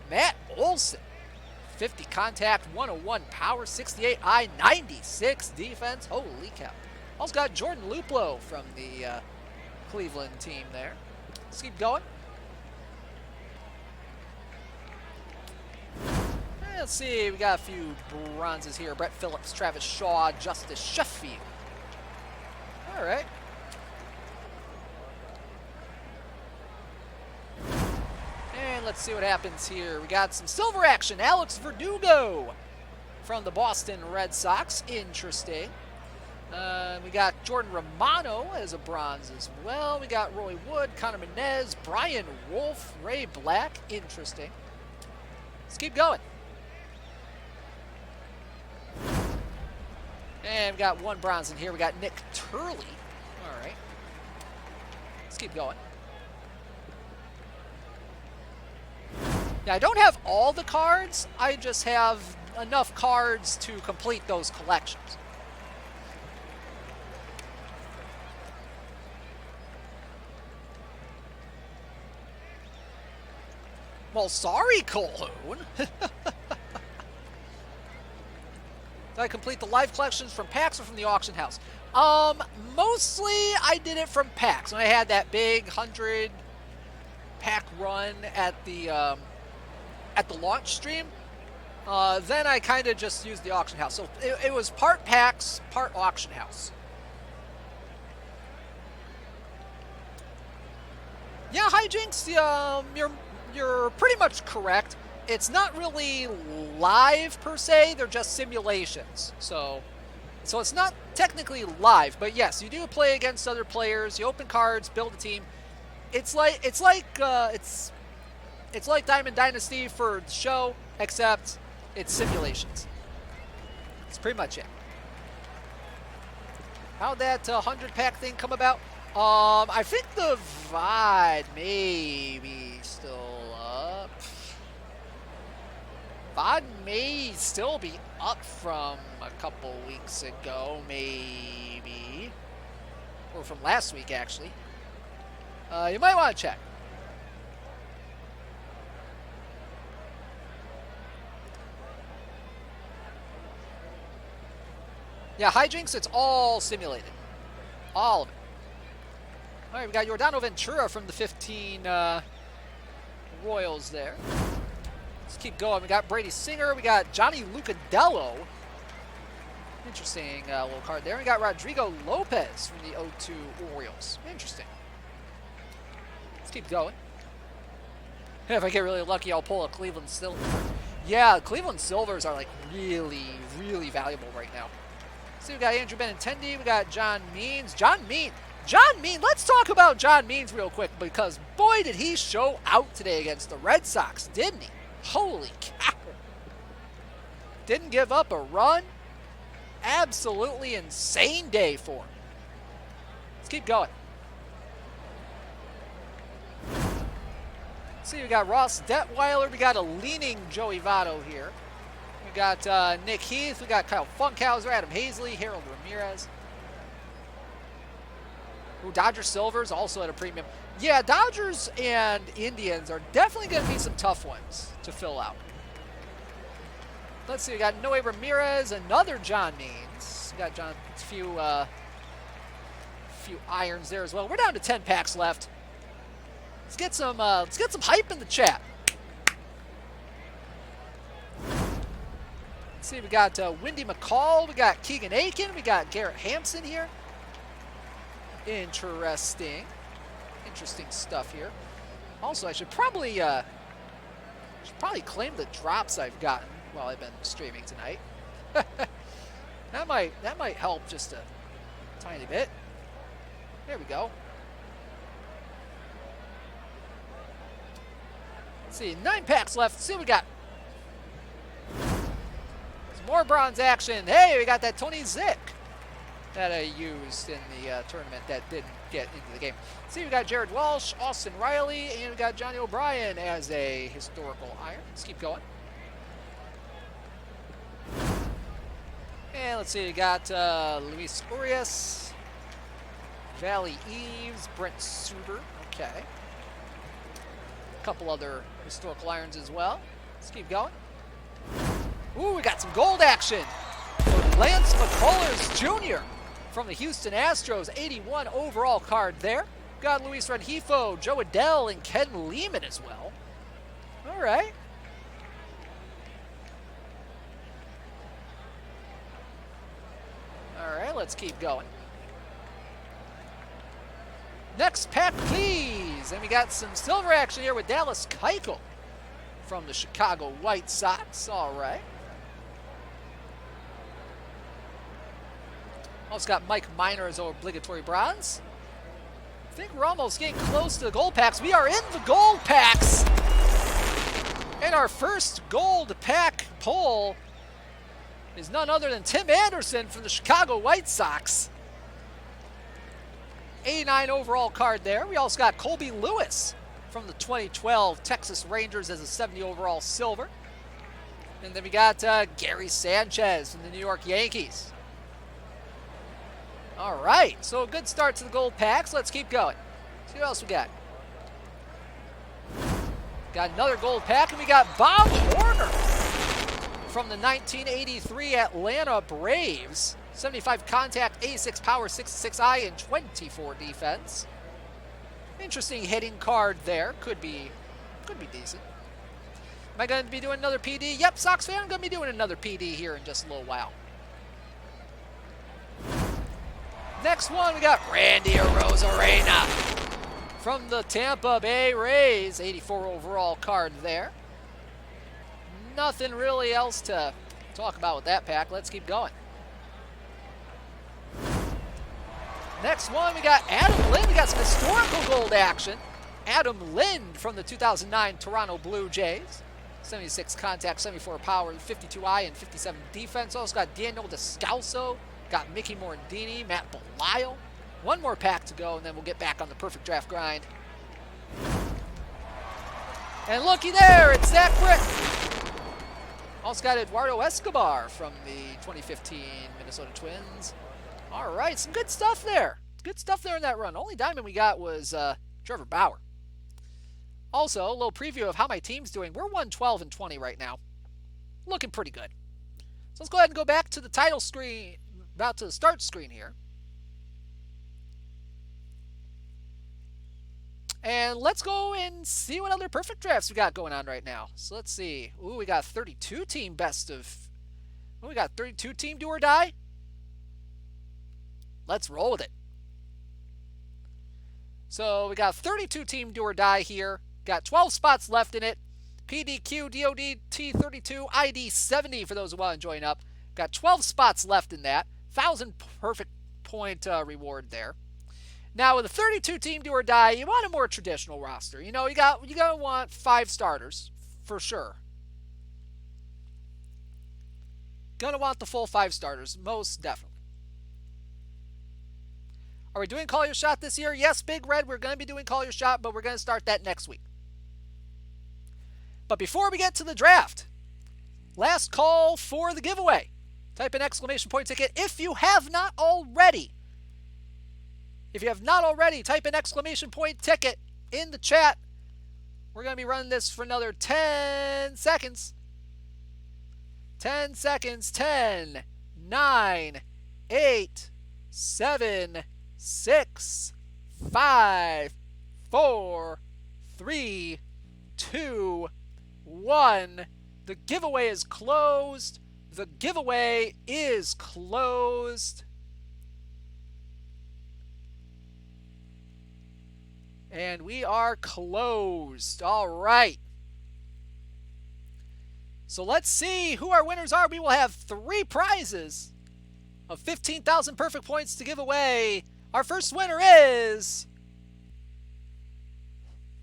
Matt Olson. 50 contact, 101 power, 68 eye, 96 defense. Holy cow. Also got Jordan Luplow from the Cleveland team there. Let's keep going. Let's see, we got a few bronzes here. Brett Phillips, Travis Shaw, Justice Sheffield. All right. And let's see what happens here. We got some silver action. Alex Verdugo from the Boston Red Sox. Interesting. We got Jordan Romano as a bronze as well. We got Roy Wood, Connor Menez, Brian Wolf, Ray Black. Interesting. Let's keep going. And we got one bronze in here. We got Nick Turley. All right. Let's keep going. Now, I don't have all the cards. I just have enough cards to complete those collections. Well, sorry, Colhoun. Did I complete the live collections from packs or from the auction house? Mostly I did it from packs. When I had that big 100 pack run at the launch stream, then I kind of just used the auction house. So it was part packs, part auction house. Yeah, Hijinks, you're pretty much correct. It's not really live per se, they're just simulations. So it's not technically live, but yes, you do play against other players, you open cards, build a team. It's like Diamond Dynasty for the show, except it's simulations. That's pretty much it. How'd that 100-pack thing come about? I think the VOD may be still up. VOD may still be up from a couple weeks ago, maybe. Or from last week, actually. You might want to check. Yeah, Hijinks, it's all simulated. All of it. All right, we got Yordano Ventura from the 15 Royals there. Let's keep going. We got Brady Singer. We got Johnny Lucadello. Interesting little card there. We got Rodrigo Lopez from the 0-2 Orioles. Interesting. Let's keep going. If I get really lucky, I'll pull a Cleveland Silver. Yeah, Cleveland Silvers are like really, really valuable right now. See, we got Andrew Benintendi. We got John Means. John Means. Let's talk about John Means real quick because boy did he show out today against the Red Sox, didn't he? Holy cow. Didn't give up a run. Absolutely insane day for him. Let's keep going. See, we got Ross Detweiler. We got a leaning Joey Votto here. We got Nick Heath. We got Kyle Funkhauser, Adam Hazley, Harold Ramirez. Ooh, Dodger Silvers also at a premium. Yeah, Dodgers and Indians are definitely going to be some tough ones to fill out. Let's see, we got Noe Ramirez, another John Means. We got John, a few irons there as well. We're down to 10 packs left. Let's get some hype in the chat. Let's see, we got Windy McCall, we got Keegan Aiken, we got Garrett Hampson here. Interesting stuff here. Also, I should probably claim the drops I've gotten while I've been streaming tonight. that might help just a tiny bit. There we go. Let's see, 9 packs left. Let's see what we got. Some more bronze action. Hey, we got that Tony Zick that I used in the tournament that didn't get into the game. See, we got Jared Walsh, Austin Riley, and we got Johnny O'Brien as a historical iron. Let's keep going. And let's see, we got Luis Urias, Valley Eves, Brent Suter. Okay. A couple other historical irons as well. Let's keep going. Ooh, we got some gold action. Lance McCullers Jr. from the Houston Astros, 81 overall card there. Got Luis Rengifo, Joe Adell, and Ken Lehman as well. All right. All right, let's keep going. Next pack, please. And we got some silver action here with Dallas Keuchel from the Chicago White Sox. All right. Also got Mike Minor as obligatory bronze. I think we're almost getting close to the gold packs. We are in the gold packs. And our first gold pack pull is none other than Tim Anderson from the Chicago White Sox. 89 overall card there. We also got Colby Lewis from the 2012 Texas Rangers as a 70 overall silver. And then we got Gary Sanchez from the New York Yankees. All right, so a good start to the gold packs. Let's keep going. See what else we got. Got another gold pack, and we got Bob Horner from the 1983 Atlanta Braves. 75 contact, 86 power, 66 eye, and 24 defense. Interesting hitting card there. Could be decent. Am I going to be doing another PD? Yep, Sox fan, I'm going to be doing another PD here in just a little while. Next one, we got Randy Arozarena from the Tampa Bay Rays. 84 overall card there. Nothing really else to talk about with that pack. Let's keep going. Next one, we got Adam Lind. We got some historical gold action. Adam Lind from the 2009 Toronto Blue Jays. 76 contact, 74 power, 52 eye, and 57 defense. Also got Daniel Descalso. Got Mickey Morandini, Matt Belisle. One more pack to go, and then we'll get back on the perfect draft grind. And looky there, it's Zach Britton. Also got Eduardo Escobar from the 2015 Minnesota Twins. All right, some good stuff there. Good stuff there in that run. Only diamond we got was Trevor Bauer. Also, a little preview of how my team's doing. We're 112-20 right now. Looking pretty good. So let's go ahead and go back to the title screen, about to the start screen here. And let's go and see what other perfect drafts we got going on right now. So let's see. Ooh, we got 32 team best of. Ooh, we got 32 team do or die. Let's roll with it. So we got 32 team do or die here. Got 12 spots left in it. PDQ, DOD, T32, ID 70 for those who want to join up. Got 12 spots left in that. 1,000 perfect point reward there. Now with a 32 team do or die, you want a more traditional roster. You know, you gotta want 5 starters for sure. Gonna want the full 5 starters, most definitely. Are we doing Call Your Shot this year? Yes, Big Red, we're going to be doing Call Your Shot, but we're going to start that next week. But before we get to the draft, last call for the giveaway. Type in exclamation point ticket if you have not already. If you have not already, type in exclamation point ticket in the chat. We're going to be running this for another 10 seconds. 10 seconds. 10, 9, 8, 7, 6, 5, 4, 3, 2, 1. The giveaway is closed. The giveaway is closed. And we are closed. All right. So let's see who our winners are. We will have 3 prizes of 15,000 perfect points to give away. Our first winner is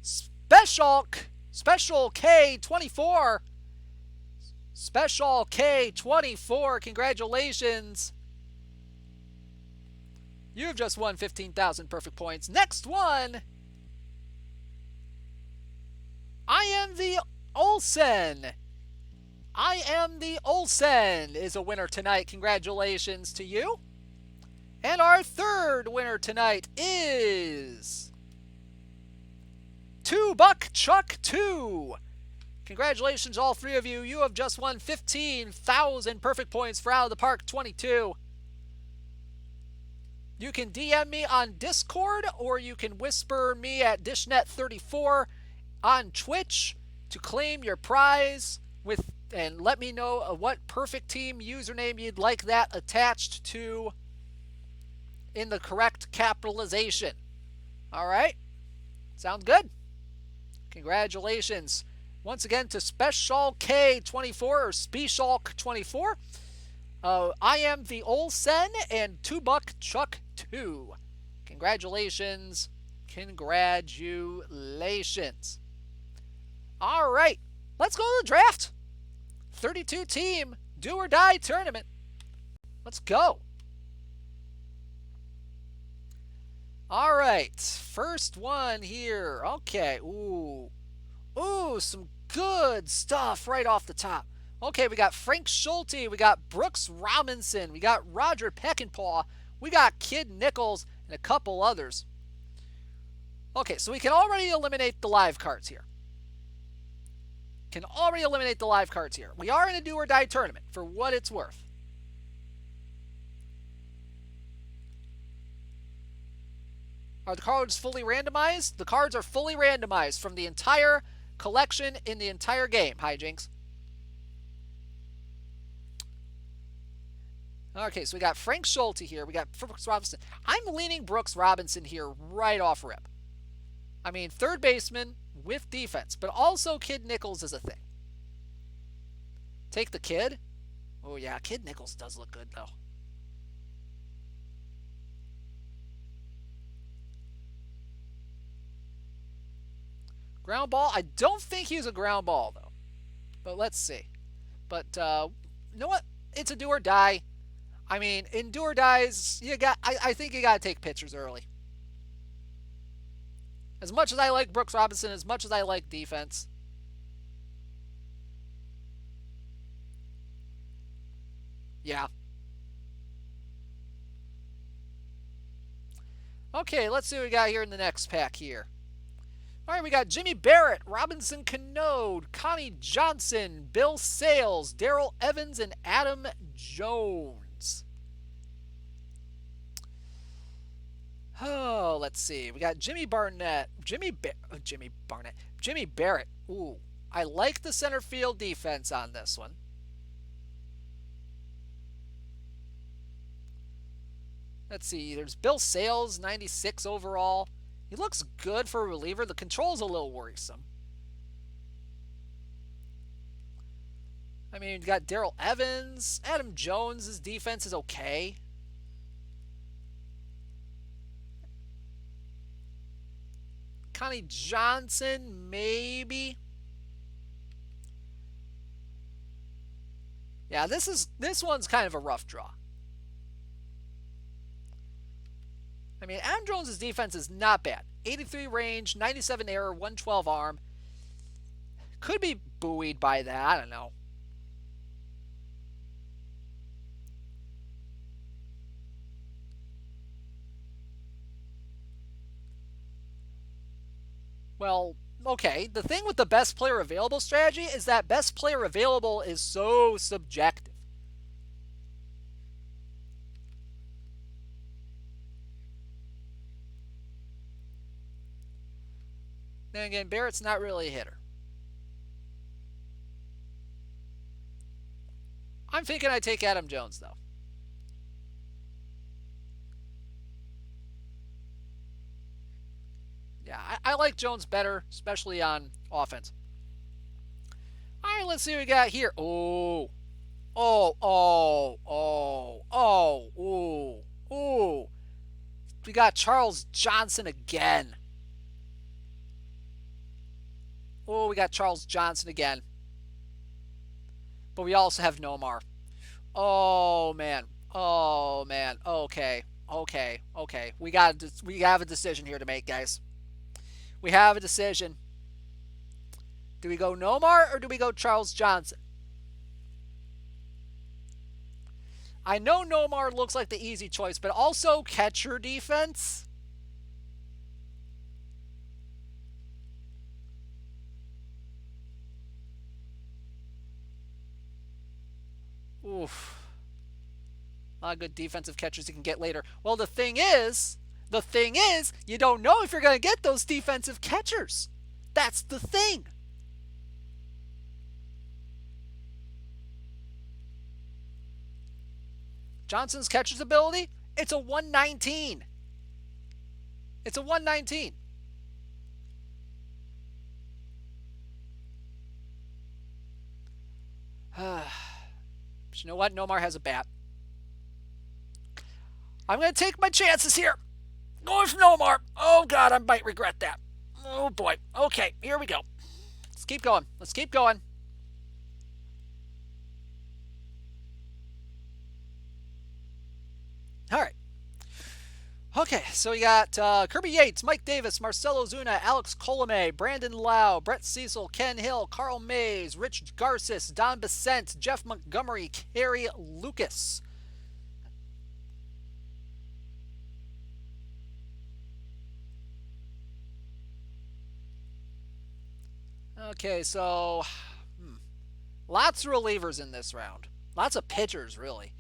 Special K24. Special K24. Congratulations. You've just won 15,000 perfect points. Next one. I am the Olsen. I am the Olsen is a winner tonight. Congratulations to you. And our third winner tonight is 2Buck Chuck 2. Congratulations, all 3 of you. You have just won 15,000 perfect points for Out of the Park 22. You can DM me on Discord, or you can whisper me at dishnet34 on Twitch to claim your prize and let me know what perfect team username you'd like that attached to in the correct capitalization. All right? Sounds good? Congratulations. Once again to Special K24 or Specialk 24. I am the Olsen and 2Buck Chuck 2. Congratulations. Congratulations. All right. Let's go to the draft. 32 team do or die tournament. Let's go. All right. First one here. Okay. Ooh, some good stuff right off the top. Okay, we got Frank Schulte, we got Brooks Robinson, we got Roger Peckinpah, we got Kid Nichols, and a couple others. Okay, so we can already eliminate the live cards here. We are in a do or die tournament, for what it's worth. Are the cards fully randomized? The cards are fully randomized from the entire collection in the entire game. Hijinks. Okay, so we got Frank Schulte here. We got Brooks Robinson. I'm leaning Brooks Robinson here right off rip. I mean, third baseman with defense, but also Kid Nichols is a thing. Take the kid. Oh, yeah, Kid Nichols does look good, though. Ground ball. I don't think he's a ground ball, though. But let's see. But, you know what? It's a do or die. I mean, in do or dies, I think you got to take pitchers early. As much as I like Brooks Robinson, as much as I like defense. Yeah. Okay, let's see what we got here in the next pack here. All right, we got Jimmy Barrett, Robinson Cano, Connie Johnson, Bill Sales, Darrell Evans, and Adam Jones. Oh, let's see. We got Jimmy Barnett. Jimmy Barnett. Jimmy Barrett. Ooh. I like the center field defense on this one. Let's see. There's Bill Sales, 96 overall. He looks good for a reliever. The control's a little worrisome. I mean, you got Darrell Evans. Adam Jones' defense is okay. Connie Johnson, maybe. Yeah, this one's kind of a rough draw. I mean, Adam Jones' defense is not bad. 83 range, 97 error, 112 arm. Could be buoyed by that. I don't know. Well, okay. The thing with the best player available strategy is that best player available is so subjective. Then again, Barrett's not really a hitter. I'm thinking I take Adam Jones, though. Yeah, I like Jones better, especially on offense. All right, let's see what we got here. Oh, oh, oh, oh, oh, ooh, ooh. We got Charles Johnson again. Oh, we got Charles Johnson again. But we also have Nomar. Oh man. Oh man. Okay. Okay. Okay. We have a decision here to make, guys. We have a decision. Do we go Nomar or do we go Charles Johnson? I know Nomar looks like the easy choice, but also catcher defense. Oof. A lot of good defensive catchers you can get later. Well, the thing is, you don't know if you're going to get those defensive catchers. That's the thing. Johnson's catcher's ability, it's a 119. It's a 119. But you know what? Nomar has a bat. I'm going to take my chances here. Going for Nomar. Oh, God, I might regret that. Oh, boy. Okay, here we go. Let's keep going. Let's keep going. All right. Okay, so we got Kirby Yates, Mike Davis, Marcelo Zuna, Alex Colome, Brandon Lau, Brett Cecil, Ken Hill, Carl Mays, Rich Garces, Don Bissent, Jeff Montgomery, Kerry Lucas. Okay, so lots of relievers in this round. Lots of pitchers, really.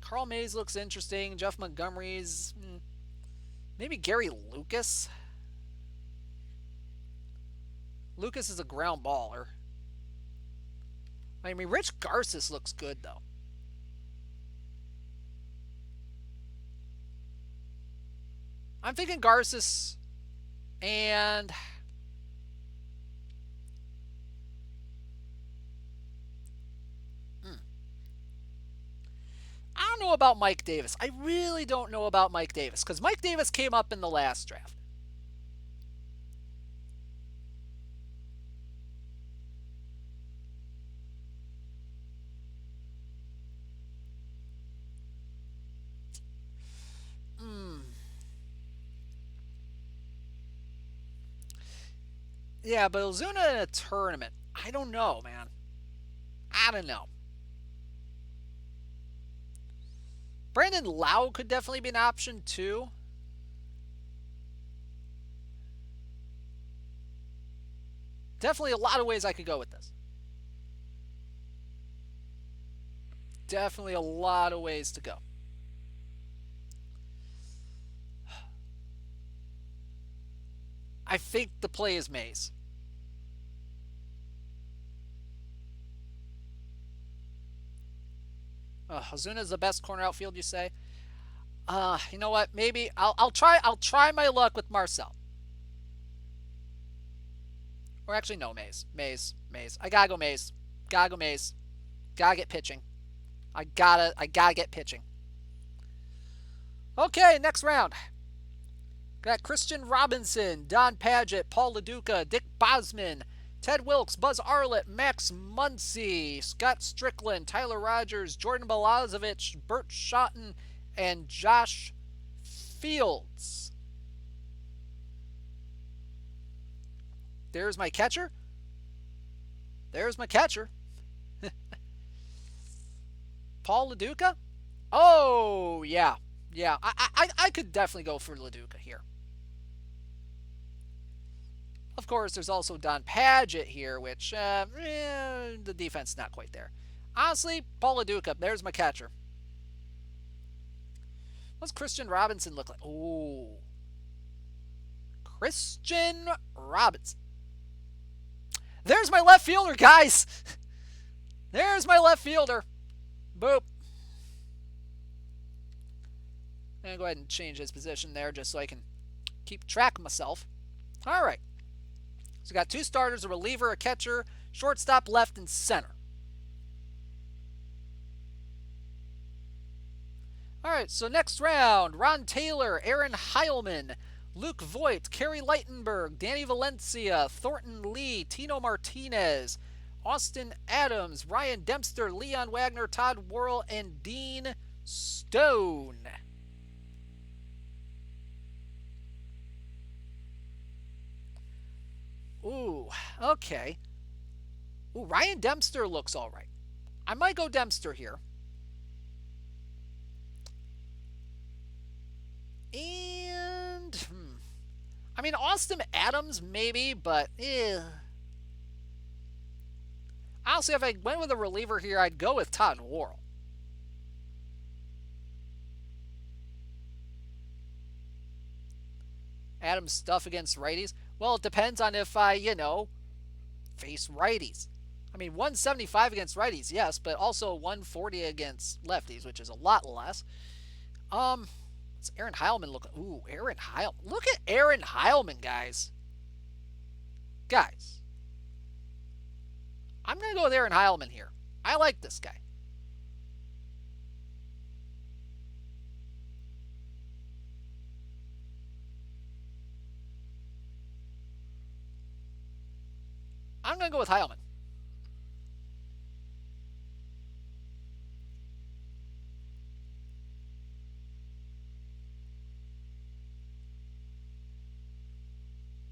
Carl Mays looks interesting. Jeff Montgomery's maybe Gary Lucas. Lucas is a ground baller. I mean, Rich Garces looks good, though. I'm thinking Garces and I don't know about Mike Davis. I really don't know about Mike Davis because Mike Davis came up in the last draft. Yeah, but Ozuna in a tournament. I don't know, man. I don't know. Brandon Lau could definitely be an option too. Definitely a lot of ways I could go with this. Definitely a lot of ways to go. I think the play is Mays. Ozuna's the best corner outfield, you say? You know what? Maybe I'll try my luck with Marcel. Or actually, no, Mays. Mays. I gotta go Mays. Gotta go Mays. Gotta get pitching. I gotta get pitching. Okay, next round. Got Christian Robinson, Don Padgett, Paul LaDuca, Dick Bosman, Ted Wilkes, Buzz Arlett, Max Muncy, Scott Strickland, Tyler Rogers, Jordan Balazovic, Bert Schotten, and Josh Fields. There's my catcher. Paul LaDuca? Oh, yeah. I could definitely go for LaDuca here. Of course, there's also Don Padgett here, which, the defense is not quite there. Honestly, Paul LaDuca, there's my catcher. What's Christian Robinson look like? Oh. Christian Robinson. There's my left fielder, guys. There's my left fielder. Boop. I'm going to go ahead and change his position there just so I can keep track of myself. All right. So we got two starters, a reliever, a catcher, shortstop, left, and center. All right, so next round, Ron Taylor, Aaron Heilman, Luke Voigt, Kerry Lightenberg, Danny Valencia, Thornton Lee, Tino Martinez, Austin Adams, Ryan Dempster, Leon Wagner, Todd Worrell, and Dean Stone. Ooh, okay. Ooh, Ryan Dempster looks all right. I might go Dempster here. And, I mean, Austin Adams maybe, but, honestly, if I went with a reliever here, I'd go with Todd Worrell. Adams' stuff against righties? Well, it depends on if I, face righties. I mean, 175 against righties, yes, but also 140 against lefties, which is a lot less. It's Aaron Heilman look. Ooh, Aaron Heilman. Look at Aaron Heilman, guys. Guys. I'm going to go with Aaron Heilman here. I like this guy. I'm going to go with Heilman.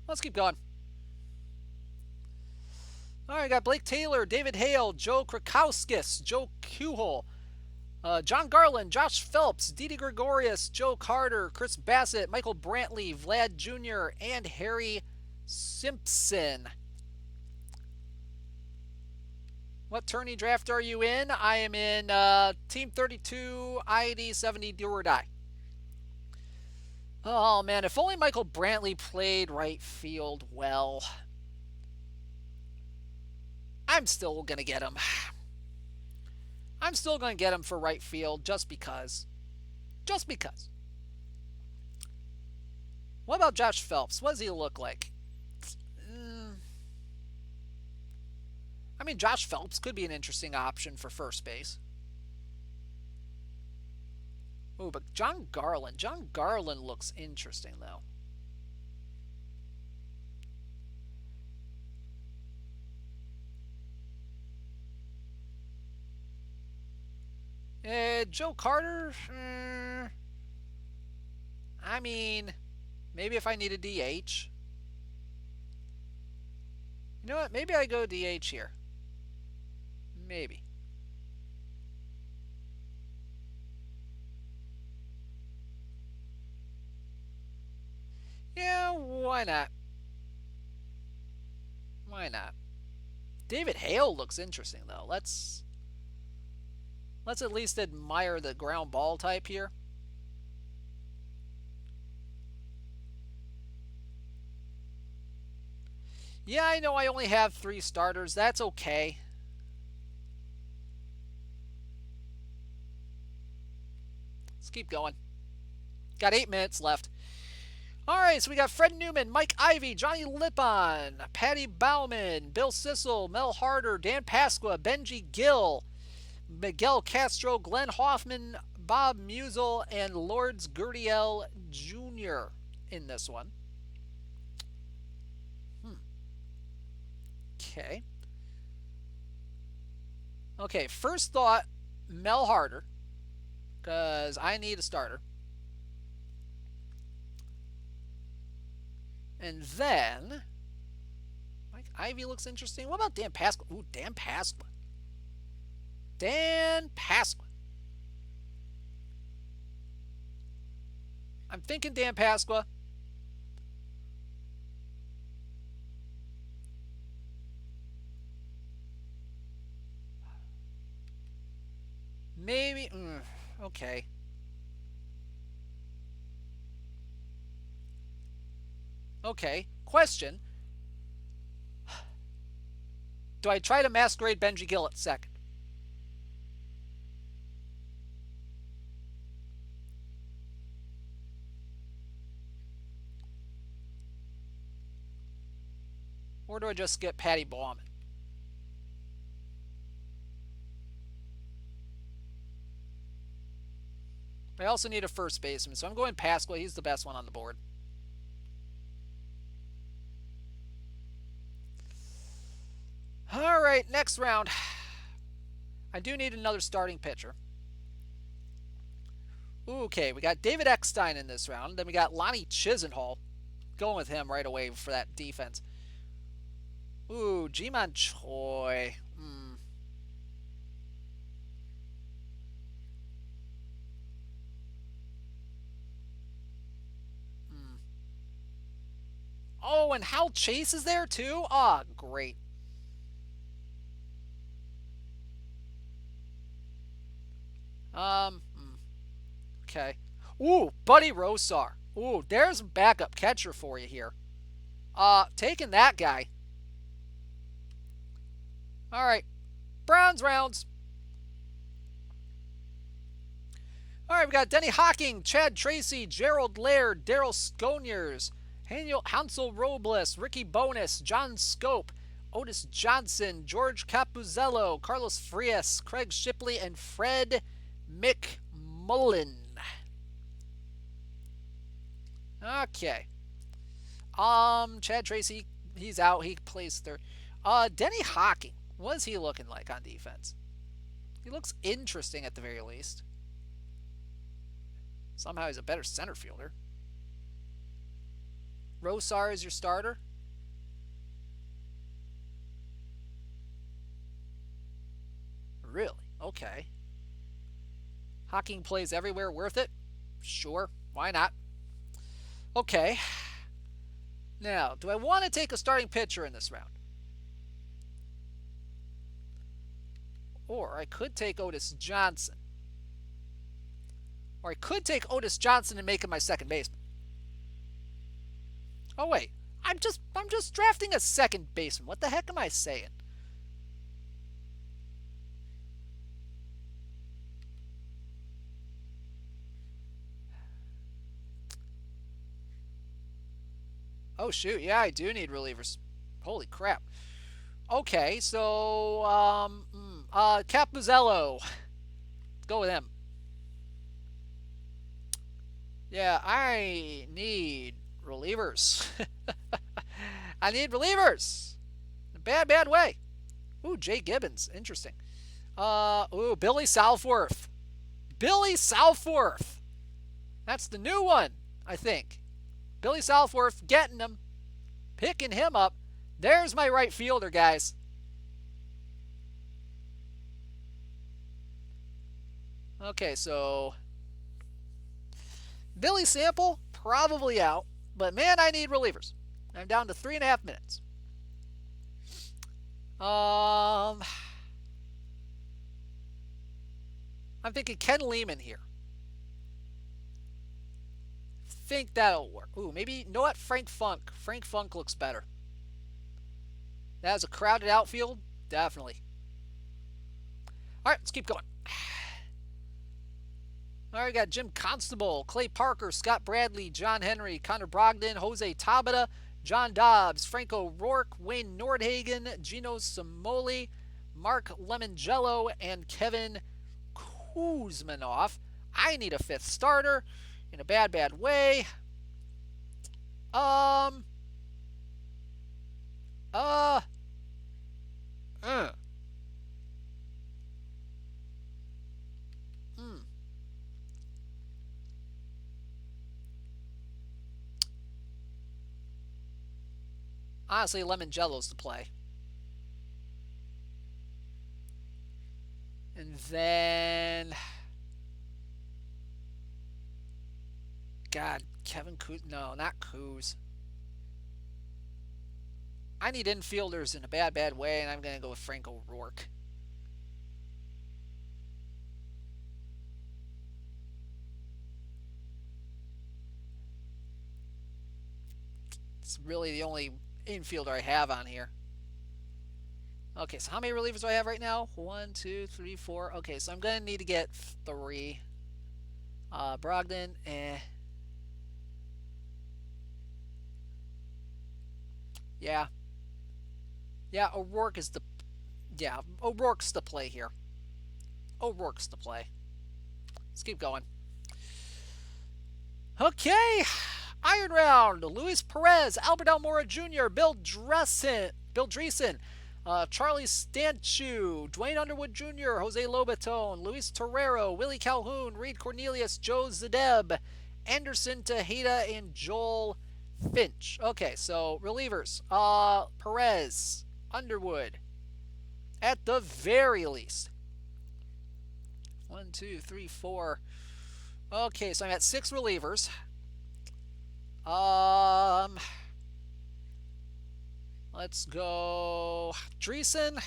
Let's keep going. All right, got Blake Taylor, David Hale, Joe Krakowskis, Joe Kuhol, John Garland, Josh Phelps, Didi Gregorius, Joe Carter, Chris Bassett, Michael Brantley, Vlad Jr., and Harry Simpson. What tourney draft are you in? I am in Team 32, ID 70, do or die. Oh, man, if only Michael Brantley played right field well. I'm still going to get him. I'm still going to get him for right field just because. Just because. What about Josh Phelps? What does he look like? I mean, Josh Phelps could be an interesting option for first base. Ooh, but John Garland looks interesting, though. Joe Carter? I mean, maybe if I need a DH. You know what? Maybe I go DH here. Maybe. Yeah, why not? Why not? David Hale looks interesting, though. Let's at least admire the ground ball type here. Yeah, I know I only have 3 starters. That's okay. Let's keep going. Got 8 minutes left. All right, so we got Fred Newman, Mike Ivey, Johnny Lippon, Patty Bauman, Bill Sissel, Mel Harder, Dan Pasqua, Benji Gill, Miguel Castro, Glenn Hoffman, Bob Musel, and Lords Gurdiel Jr. in this one. Okay. Okay, first thought, Mel Harder, because I need a starter. And then, Mike Ivey looks interesting. What about Dan Pasqua? Ooh, Dan Pasqua. Dan Pasqua. I'm thinking Dan Pasqua. Maybe. Okay. Okay. Question. Do I try to masquerade Benji Gill at second? Or do I just get Patty Bauman? I also need a first baseman, so I'm going Pasqua. He's the best one on the board. All right, next round. I do need another starting pitcher. Okay, we got David Eckstein in this round. Then we got Lonnie Chisenhall. Going with him right away for that defense. Ooh, Ji-Man Choi. Oh, and Hal Chase is there too? Ah, oh, great. Okay. Ooh, Buddy Rosar. Ooh, there's a backup catcher for you here. Taking that guy. All right. Browns rounds. All right, we got Denny Hawking, Chad Tracy, Gerald Laird, Daryl Sconiers, Hansel Robles, Ricky Bonus, John Scope, Otis Johnson, George Capuzzello, Carlos Frias, Craig Shipley, and Fred McMullen. Okay. Chad Tracy, he's out. He plays third. Denny Hawking, what is he looking like on defense? He looks interesting at the very least. Somehow he's a better center fielder. Rosar is your starter? Really? Okay. Hawking plays everywhere, worth it? Sure, why not? Okay. Now, do I want to take a starting pitcher in this round? Or I could take Otis Johnson. Or I could take Otis Johnson and make him my second baseman. Oh wait, I'm just drafting a second baseman. What the heck am I saying? Oh shoot, yeah, I do need relievers. Holy crap. Okay, so Capuzzello. Let's go with him. Yeah, I need relievers. I need relievers. In a bad, bad way. Ooh, Jay Gibbons. Interesting. Ooh, Billy Southworth. Billy Southworth. That's the new one, I think. Billy Southworth, getting him. Picking him up. There's my right fielder, guys. Okay, so Billy Sample, probably out. But man, I need relievers. I'm down to 3.5 minutes. I'm thinking Ken Lehman here. Think that'll work. Ooh, maybe, you know what? Frank Funk. Frank Funk looks better. That is a crowded outfield, definitely. All right, let's keep going. All right, we got Jim Constable, Clay Parker, Scott Bradley, John Henry, Connor Brogdon, Jose Tabata, John Dobbs, Franco Rourke, Wayne Nordhagen, Gino Samoli, Mark Lemongello, and Kevin Kuzmanoff. I need a fifth starter in a bad way. Um. Uh. Uh. Hmm. Honestly, Lemongello's the play. And then, God, Kevin Kuz. No, not Kuz. I need infielders in a bad way, and I'm going to go with Franco Rourke. It's really the only infielder I have on here. Okay, so how many relievers do I have right now? 1, 2, 3, 4. Okay, so I'm going to need to get 3. Brogdon, Yeah. Yeah, O'Rourke is the... Yeah, O'Rourke's the play here. O'Rourke's the play. Let's keep going. Okay. Iron Round. Luis Perez, Albert Almora Jr., Bill Dreesen, Charlie Stanchu, Dwayne Underwood Jr., Jose Lobaton, Luis Torrero, Willie Calhoun, Reed Cornelius, Joe Zadeb, Anderson Tejeda, and Joel Finch. Okay, so relievers. Perez, Underwood, at the very least. 1, 2, 3, 4. Okay, so I'm at 6 relievers. Let's go Dreesen.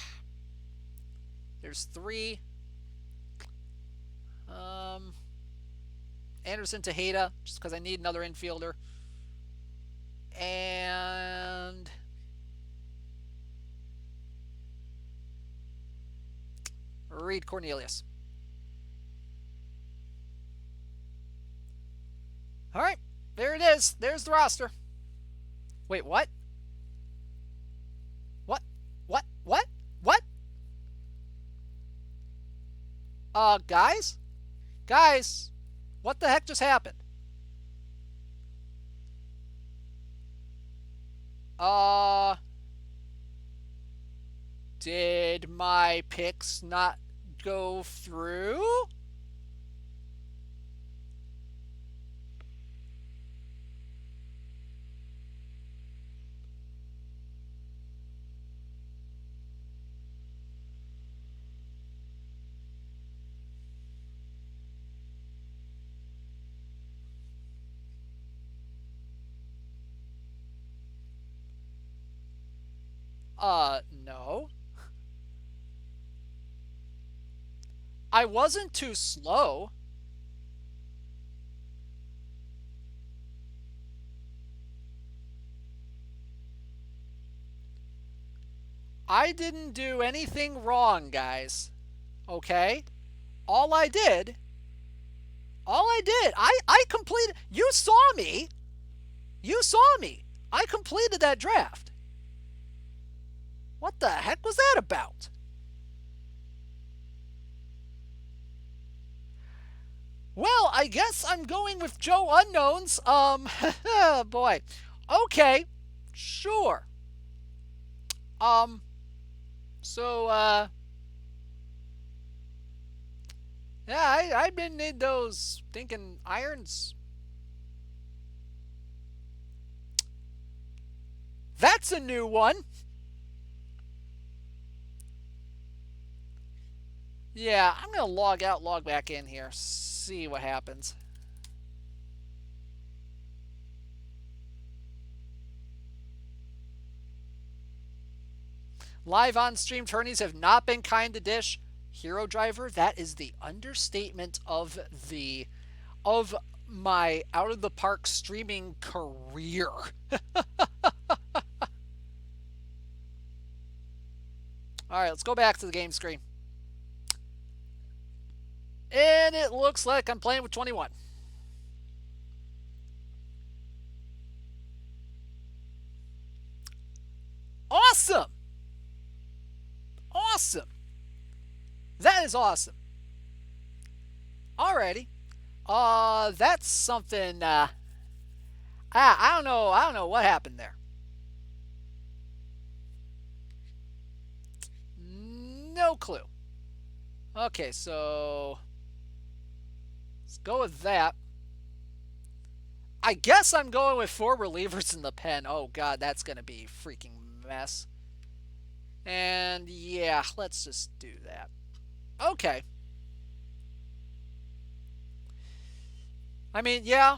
There's 3. Anderson Tejeda, just because I need another infielder. And Reed Cornelius. All right, there it is. There's the roster. Wait, what? What? Guys, what the heck just happened? Did my picks not go through? No. I wasn't too slow. I didn't do anything wrong, guys. Okay? All I did, I completed, you saw me. I completed that draft. What the heck was that about? Well, I guess I'm going with Joe Unknowns. Boy. Okay, sure. So, yeah, I've been in those thinking irons. That's a new one. Yeah, I'm going to log out, log back in here, see what happens. Live on-stream tourneys have not been kind to Dish. Hero Driver, that is the understatement of my out-of-the-park streaming career. All right, let's go back to the game screen. And it looks like I'm playing with 21. Awesome! Awesome! That is awesome. Alrighty. That's something, I don't know. I don't know what happened there. No clue. Okay, so let's go with that. I guess I'm going with 4 relievers in the pen. Oh god, that's gonna be a freaking mess. And yeah, let's just do that. Okay. I mean, yeah.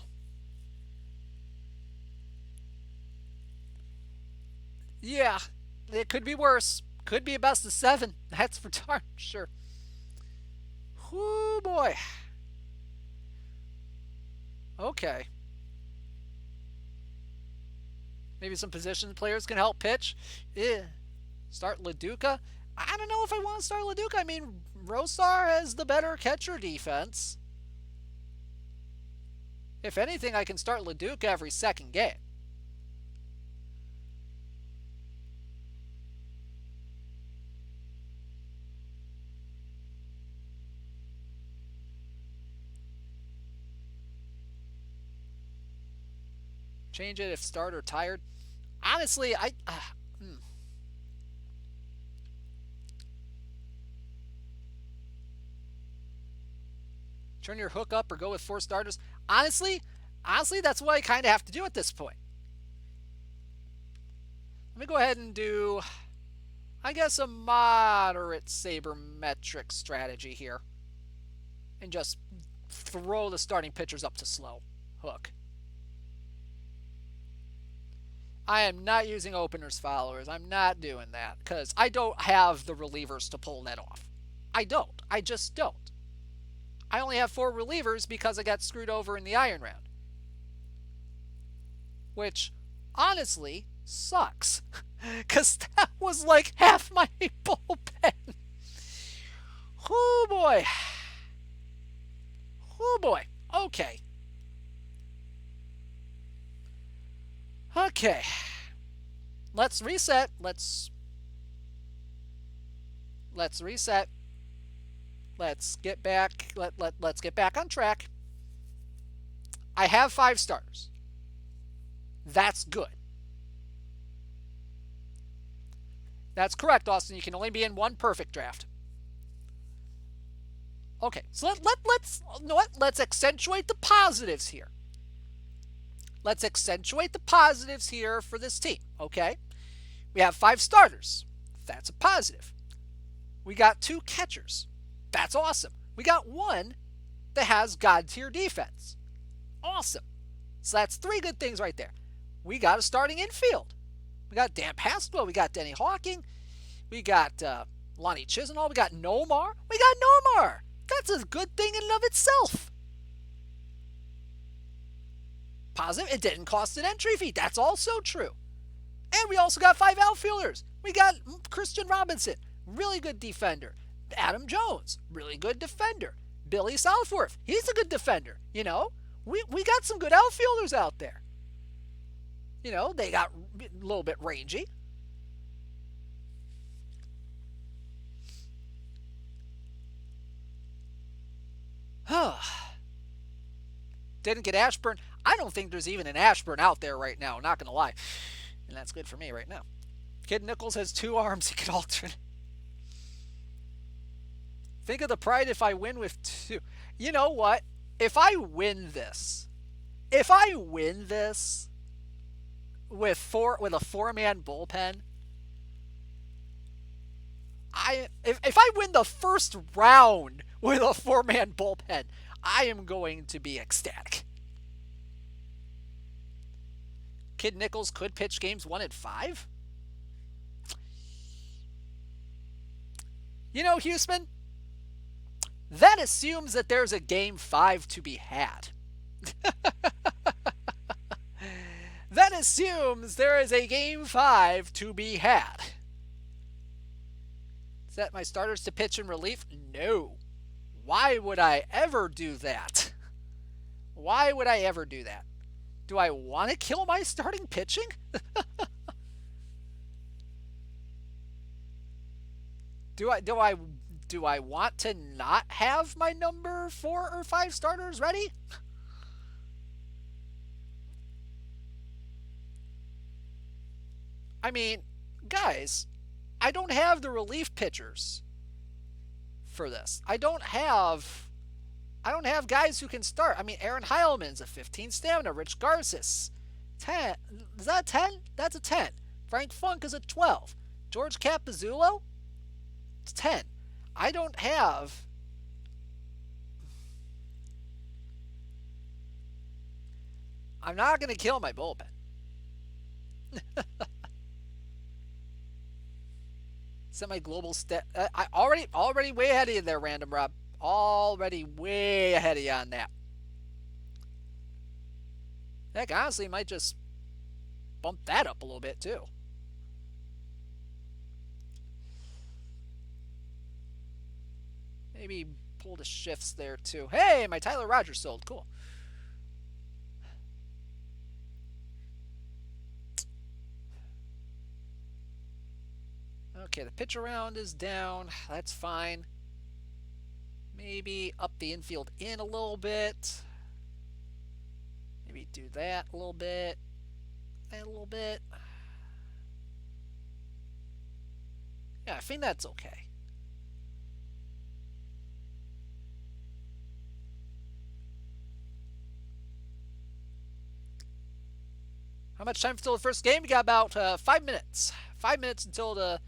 Yeah. It could be worse. Could be a best of 7. That's for darn sure. Whoo boy. Okay. Maybe some position players can help pitch. Yeah. Start Laduca. I don't know if I want to start Laduca. I mean, Rosar has the better catcher defense. If anything, I can start Laduca every second game. Change it if starter tired. Honestly, turn your hook up or go with 4 starters. Honestly, that's what I kind of have to do at this point. Let me go ahead and do, I guess, a moderate sabermetric strategy here. And just throw the starting pitchers up to slow hook. I am not using openers followers. I'm not doing that because I don't have the relievers to pull that off. I don't. I just don't. I only have 4 relievers because I got screwed over in the iron round. Which, honestly, sucks. Because that was like half my bullpen. Oh boy. Oh boy. Okay. Okay. Let's reset. Let's reset. Let's get back. Let's get back on track. I have 5 starters. That's good. That's correct, Austin. You can only be in 1 perfect draft. Okay, so let's you know what? Let's accentuate the positives here. Let's accentuate the positives here for this team, okay? We have 5 starters. That's a positive. We got 2 catchers. That's awesome. We got 1 that has God tier defense. Awesome. So that's 3 good things right there. We got a starting infield. We got Dan Pastel. We got Denny Hawking. We got Lonnie Chisenhall. We got Nomar. We got Nomar. That's a good thing in and of itself. Positive. It didn't cost an entry fee. That's also true. And we also got 5 outfielders. We got Christian Robinson. Really good defender. Adam Jones. Really good defender. Billy Southworth. He's a good defender. You know, we got some good outfielders out there. You know, they got a little bit rangy. Didn't get Ashburn. I don't think there's even an Ashburn out there right now, not going to lie. And that's good for me right now. Kid Nichols has 2 arms he can alternate. Think of the pride if I win with 2. You know what? If I win this with a 4-man bullpen, if I win the first round with a 4-man bullpen, I am going to be ecstatic. Kid Nichols could pitch games 1 and 5. You know, Huseman, that assumes that there's a game 5 to be had. That assumes there is a game 5 to be had. Set my starters to pitch in relief? No. Why would I ever do that? Why would I ever do that? Do I want to kill my starting pitching? Do I want to not have my number 4 or 5 starters ready? I mean, guys, I don't have the relief pitchers for this. I don't have guys who can start. I mean, Aaron Heilman's a 15 stamina. Rich Garces, 10. Is that 10? That's a 10. Frank Funk is a 12. George Capizzulo, it's 10. I don't have. I'm not going to kill my bullpen. Semi-global stat. I already way ahead of you there, Random Rob. Already way ahead of you on that. Heck, honestly, might just bump that up a little bit too. Maybe pull the shifts there too. Hey, my Tyler Rogers sold. Cool. Okay, the pitch around is down. That's fine. Maybe up the infield in a little bit. Maybe do that a little bit. That a little bit. Yeah, I think that's okay. How much time until the first game? We got about 5 minutes. 5 minutes until the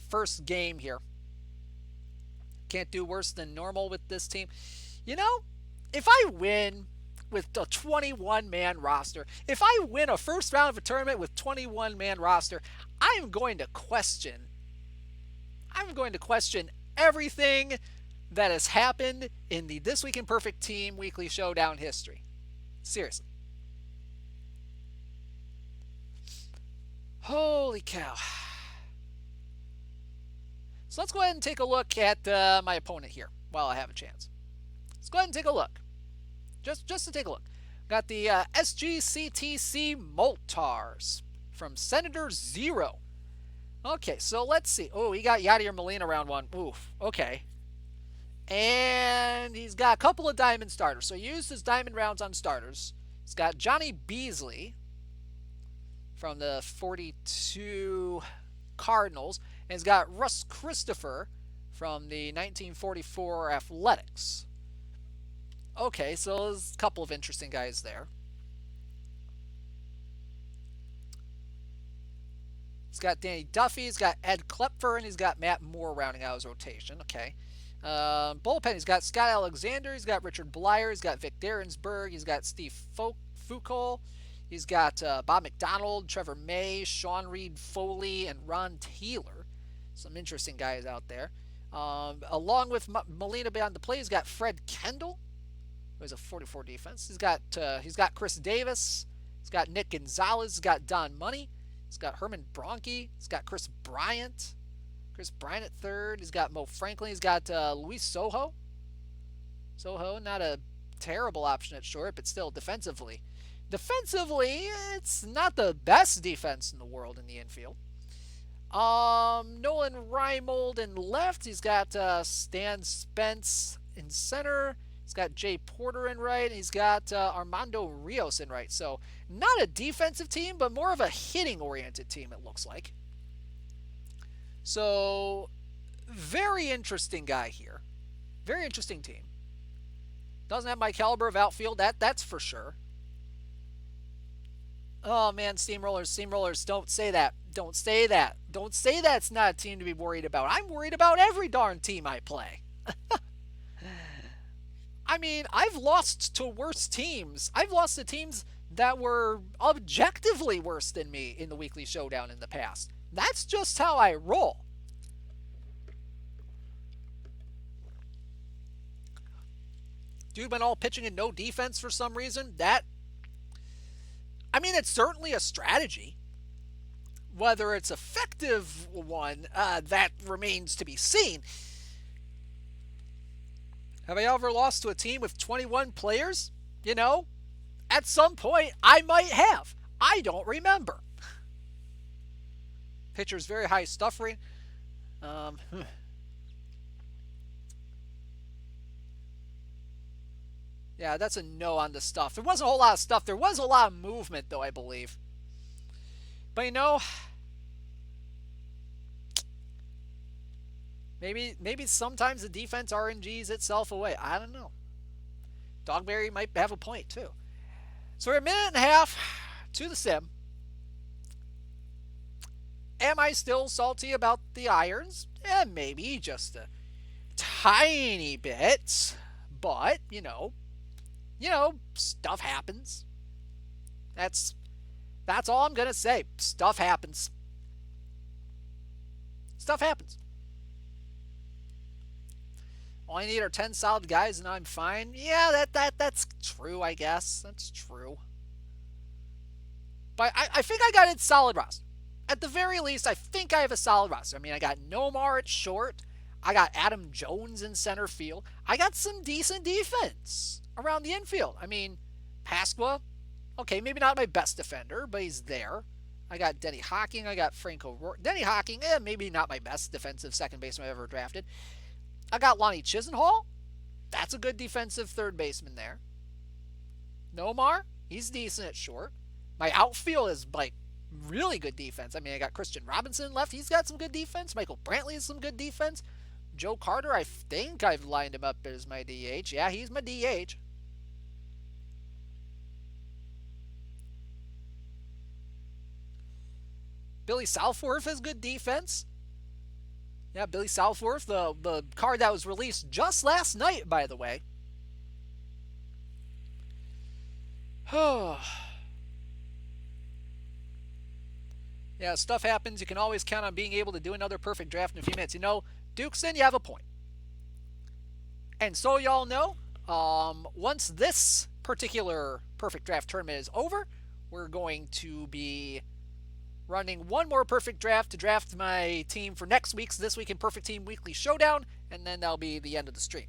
first game here. Can't do worse than normal with this team. You know, if I win with a 21-man roster, if I win a first round of a tournament with 21-man roster, I'm going to question everything that has happened in the This Week in Perfect Team Weekly Showdown history. Seriously. Holy cow. So let's go ahead and take a look at my opponent here while I have a chance. Let's go ahead and take a look. Just to take a look. Got the SGCTC Moltars from Senator Zero. Okay, so let's see. Oh, he got Yadier Molina round 1. Oof. Okay. And he's got a couple of diamond starters. So he used his diamond rounds on starters. He's got Johnny Beasley from the 42 Cardinals. And he's got Russ Christopher from the 1944 Athletics. Okay, so there's a couple of interesting guys there. He's got Danny Duffy, he's got Ed Klepfer, and he's got Matt Moore rounding out his rotation. Okay. Bullpen, he's got Scott Alexander, he's got Richard Blyer, he's got Vic Derensberg, he's got Steve Foucault, he's got Bob McDonald, Trevor May, Sean Reed Foley, and Ron Taylor. Some interesting guys out there. Along with Molina beyond the plate, he's got Fred Kendall, who has a 44 defense. He's got Chris Davis. He's got Nick Gonzalez. He's got Don Money. He's got Herman Bronke. He's got Chris Bryant. Chris Bryant at third. He's got Mo Franklin. He's got Luis Sojo. Sojo, not a terrible option at short, but still defensively. Defensively, it's not the best defense in the world in the infield. Nolan Reimold in left. He's got Stan Spence in center. He's got Jay Porter in right. And he's got Armando Rios in right. So not a defensive team, but more of a hitting-oriented team, it looks like. So very interesting guy here. Very interesting team. Doesn't have my caliber of outfield, that's for sure. Oh man, Steamrollers, don't say that. Don't say that. Don't say that's not a team to be worried about. I'm worried about every darn team I play. I mean, I've lost to worse teams. I've lost to teams that were objectively worse than me in the Weekly Showdown in the past. That's just how I roll. Dude went all pitching and no defense for some reason. It's certainly a strategy. Whether it's effective one, that remains to be seen. Have I ever lost to a team with 21 players? You know, at some point, I might have. I don't remember. Pitcher's very high stuff rate. Yeah, that's a no on the stuff. There wasn't a whole lot of stuff. There was a lot of movement, though, I believe. But, you know, maybe sometimes the defense RNGs itself away. I don't know. Dogberry might have a point, too. So we're a minute and a half to the sim. Am I still salty about the irons? Yeah, maybe just a tiny bit. But, you know, stuff happens. That's all I'm going to say. Stuff happens. Stuff happens. All I need are 10 solid guys and I'm fine. Yeah, that's true, I guess. That's true. But I think I got a solid roster. At the very least, I think I have a solid roster. I mean, I got Nomar at short. I got Adam Jones in center field. I got some decent defense around the infield. I mean, Pasqua, okay, maybe not my best defender, but he's there. I got Denny Hocking. I got Franco Rourke. Denny Hocking, maybe not my best defensive second baseman I've ever drafted. I got Lonnie Chisenhall. That's a good defensive third baseman there. Nomar, he's decent at short. My outfield is, like, really good defense. I mean, I got Christian Robinson left. He's got some good defense. Michael Brantley has some good defense. Joe Carter, I think I've lined him up as my DH. Yeah, he's my DH. Billy Southworth has good defense. Yeah, Billy Southworth, the card that was released just last night, by the way. Yeah, stuff happens. You can always count on being able to do another perfect draft in a few minutes. You know, Dukeson, you have a point. And so y'all know, once this particular perfect draft tournament is over, we're going to be running one more perfect draft to draft my team for next week's This Week in Perfect Team Weekly Showdown, and then that'll be the end of the stream.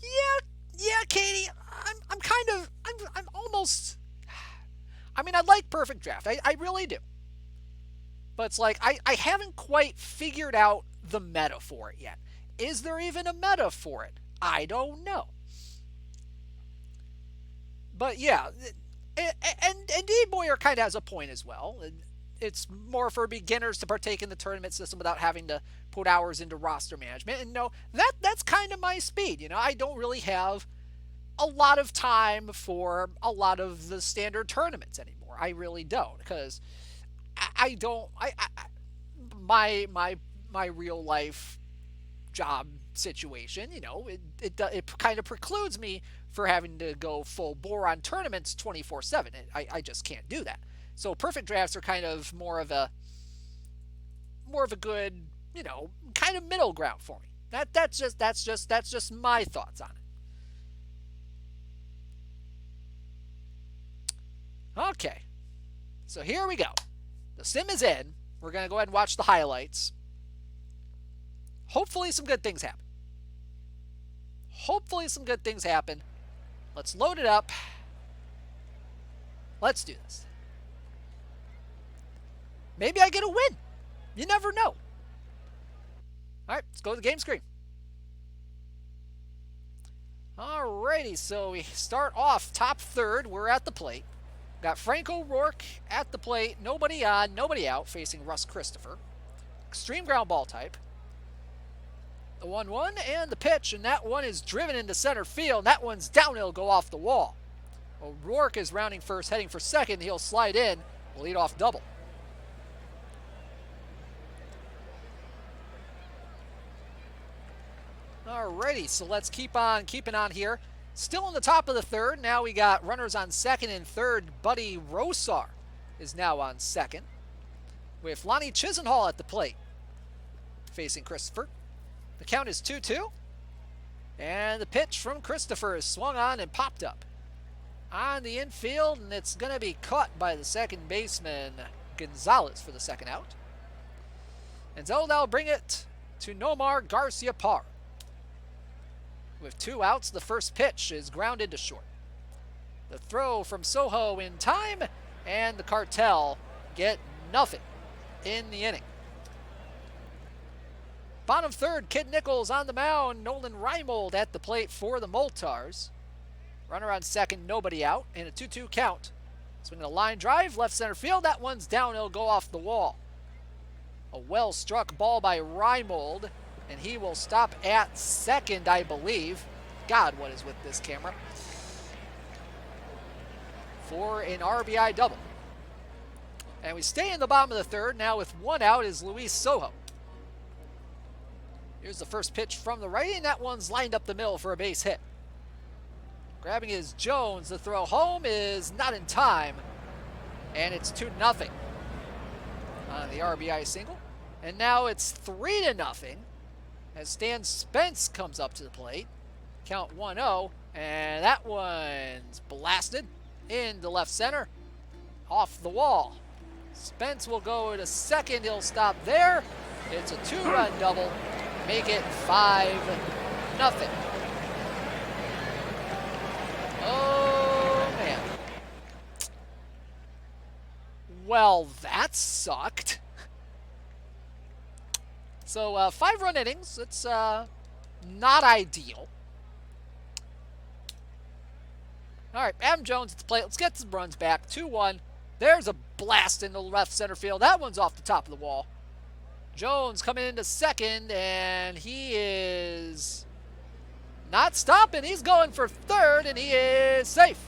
Yeah, Katie, I'm almost, I mean, I like perfect draft. I really do. But it's like, I haven't quite figured out the meta for it yet. Is there even a meta for it? I don't know. But yeah, and Indeed Boyer kind of has a point as well. It's more for beginners to partake in the tournament system without having to put hours into roster management. And no, that's kind of my speed. You know, I don't really have a lot of time for a lot of the standard tournaments anymore. I really don't, because my real life job situation, you know, it kind of precludes me for having to go full bore on tournaments 24/7. I just can't do that. So perfect drafts are kind of more of a good, you know, kind of middle ground for me. That's just my thoughts on it. Okay. So here we go. The sim is in. We're going to go ahead and watch the highlights. Hopefully some good things happen. Let's load it up. Let's do this. Maybe I get a win. You never know. All right, let's go to the game screen. Alrighty, so we start off top third. We're at the plate. Got Franco Rourke at the plate. Nobody on, nobody out, facing Russ Christopher. Extreme ground ball type. The 1-1 and the pitch, and that one is driven into center field. That one's downhill, go off the wall. Well, Rourke is rounding first, heading for second. He'll slide in, lead off double. Alrighty, so let's keep on keeping on here. Still in the top of the third. Now we got runners on second and third. Buddy Rosar is now on second, with Lonnie Chisenhall at the plate, facing Christopher. The count is 2-2. And the pitch from Christopher is swung on and popped up. on the infield, and it's going to be caught by the second baseman, Gonzalez, for the second out. And so they'll bring it to Nomar Garcia-Parr. With 2 outs, the first pitch is grounded to short. The throw from Soho in time, and the Cartel get nothing in the inning. Bottom third, Kid Nichols on the mound. Nolan Reimold at the plate for the Moltars. Runner on second, nobody out, and a 2-2 count. Swinging a line drive, left center field. That one's down, it'll go off the wall. A well-struck ball by Reimold, and he will stop at second, I believe. God, what is with this camera? For an RBI double. And we stay in the bottom of the third. Now with 1 out is Luis Soho. Here's the first pitch from the right, and that one's lined up the middle for a base hit. Grabbing is Jones. The throw home is not in time, and it's 2-0 on the RBI single. And now it's 3-0 as Stan Spence comes up to the plate. Count 1-0, and that one's blasted into left center, off the wall. Spence will go to second. He'll stop there. It's a 2-run double. Make it 5-0. Oh, man. Well, that sucked. So, 5-run innings. It's not ideal. All right, Adam Jones at the plate. Let's get some runs back. 2-1. There's a blast into left center field. That one's off the top of the wall. Jones coming into second, and he is not stopping. He's going for third, and he is safe.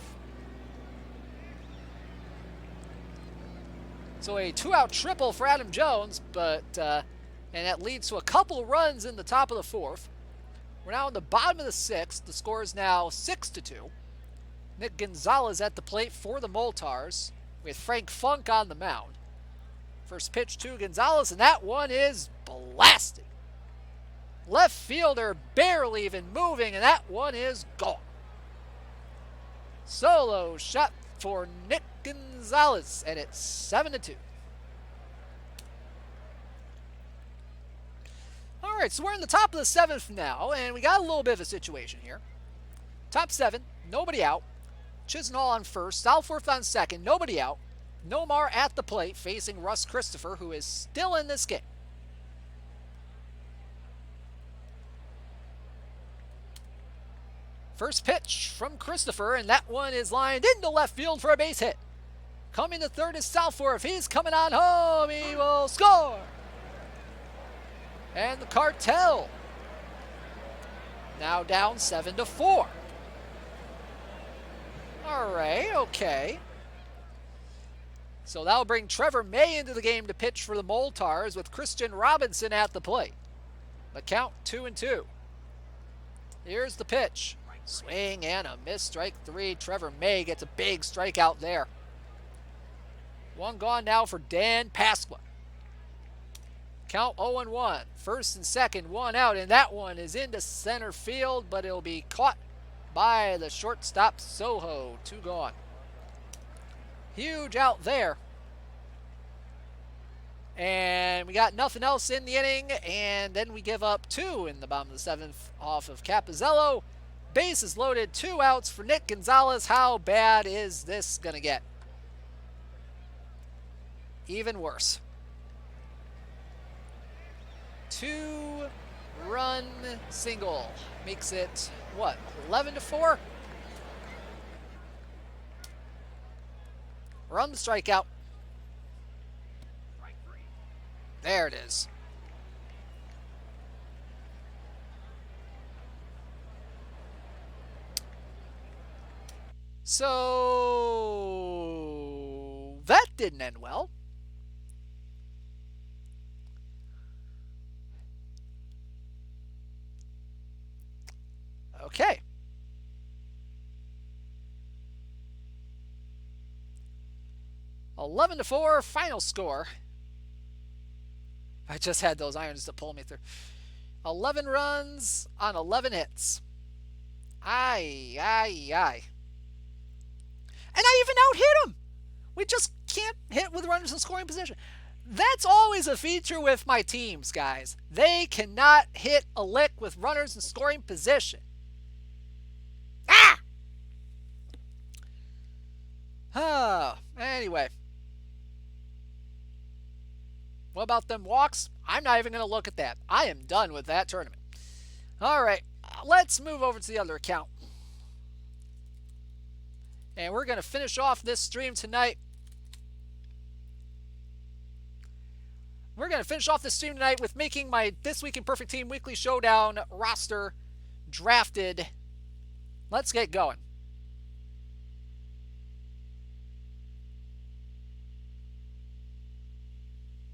So a 2-out triple for Adam Jones, and that leads to a couple runs in the top of the fourth. We're now in the bottom of the sixth. The score is now 6-2. Nick Gonzalez at the plate for the Moltars with Frank Funk on the mound. First pitch to Gonzalez, and that one is blasted. Left fielder barely even moving, and that one is gone. Solo shot for Nick Gonzalez, and it's 7-2. All right, so we're in the top of the seventh now, and we got a little bit of a situation here. Top 7, nobody out. Chisenhall on first, Southworth on second, nobody out. Nomar at the plate facing Russ Christopher, who is still in this game. First pitch from Christopher, and that one is lined into left field for a base hit. Coming to third is Southworth. He's coming on home. He will score. And the Cartel now down 7-4. All right, okay. So that'll bring Trevor May into the game to pitch for the Moltars with Christian Robinson at the plate. The count 2-2. Here's the pitch. Swing and a miss, strike 3. Trevor May gets a big strikeout there. One gone now for Dan Pasqua. Count 0-1. First and second, 1 out, and that one is into center field, but it'll be caught by the shortstop Soho. 2 gone. Huge out there. And we got nothing else in the inning, and then we give up 2 in the bottom of the 7th off of Capizzello. Bases loaded, 2 outs for Nick Gonzalez. How bad is this going to get? Even worse. 2-run single makes it, what, 11-4? Run the strikeout. There it is. So that didn't end well. Okay. Eleven to 4, final score. I just had those irons to pull me through. 11 runs on 11 hits. Aye. And I even out-hit him. We just can't hit with runners in scoring position. That's always a feature with my teams, guys. They cannot hit a lick with runners in scoring position. Anyway. What about them walks? I'm not even going to look at that. I am done with that tournament. All right, let's move over to the other account. And we're going to finish off this stream tonight. We're going to finish off this stream tonight with making my This Week in Perfect Team Weekly Showdown roster drafted. Let's get going.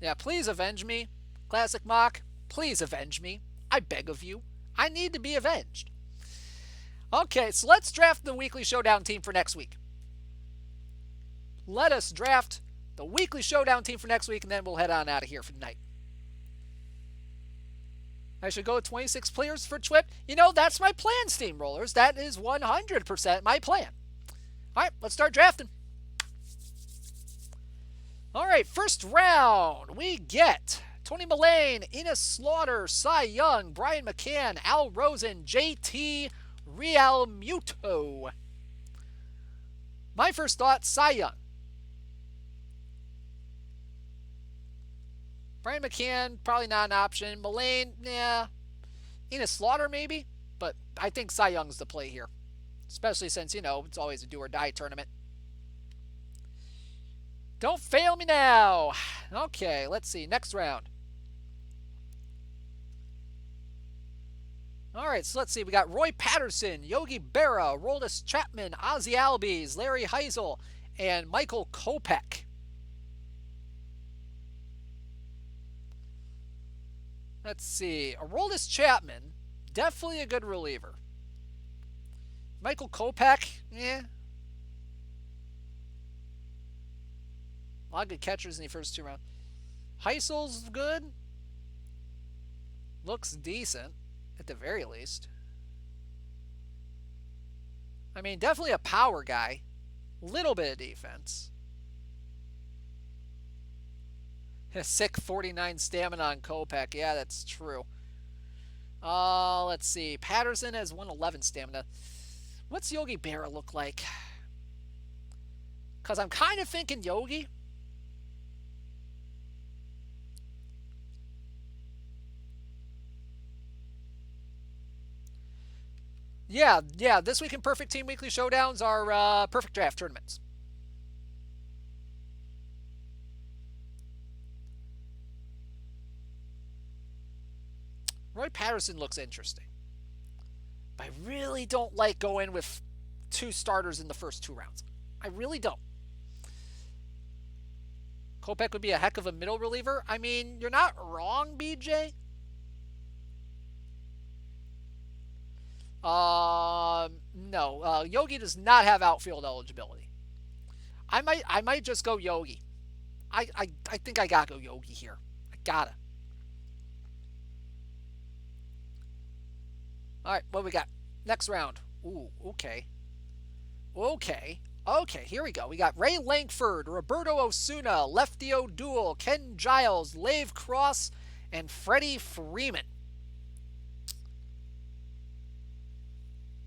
Yeah, please avenge me. Classic Mock, please avenge me. I beg of you. I need to be avenged. Okay, so let's draft the Weekly Showdown team for next week. Let us draft the Weekly Showdown team for next week, and then we'll head on out of here for the night. I should go with 26 players for TWIP. You know, that's my plan, Steamrollers. That is 100% my plan. All right, let's start drafting. All right, first round, we get Tony Mullane, Enos Slaughter, Cy Young, Brian McCann, Al Rosen, JT Realmuto. My first thought, Cy Young. Brian McCann, probably not an option. Mullane, yeah. Enos Slaughter, maybe. But I think Cy Young's the play here. Especially since, you know, it's always a do-or-die tournament. Don't fail me now. Okay, let's see. Next round. All right, so let's see. We got Roy Patterson, Yogi Berra, Roldis Chapman, Ozzy Albies, Larry Heisel, and Michael Kopech. Let's see. Roldis Chapman, definitely a good reliever. Michael Kopech, yeah. A lot of good catchers in the first two rounds. Heisel's good. Looks decent, at the very least. I mean, definitely a power guy. Little bit of defense. A sick 49 stamina on Kopech. Yeah, that's true. Let's see. Patterson has 111 stamina. What's Yogi Berra look like? Because I'm kind of thinking Yogi. Yeah. This Week in Perfect Team Weekly Showdowns are perfect draft tournaments. Roy Patterson looks interesting. But I really don't like going with two starters in the first two rounds. I really don't. Kopech would be a heck of a middle reliever. I mean, you're not wrong, BJ. No. Yogi does not have outfield eligibility. I might just go Yogi. I think I gotta go Yogi here. I gotta. All right, what we got? Next round. Ooh, okay. Okay, here we go. We got Ray Langford, Roberto Osuna, Lefty O'Doul, Ken Giles, Lave Cross, and Freddie Freeman.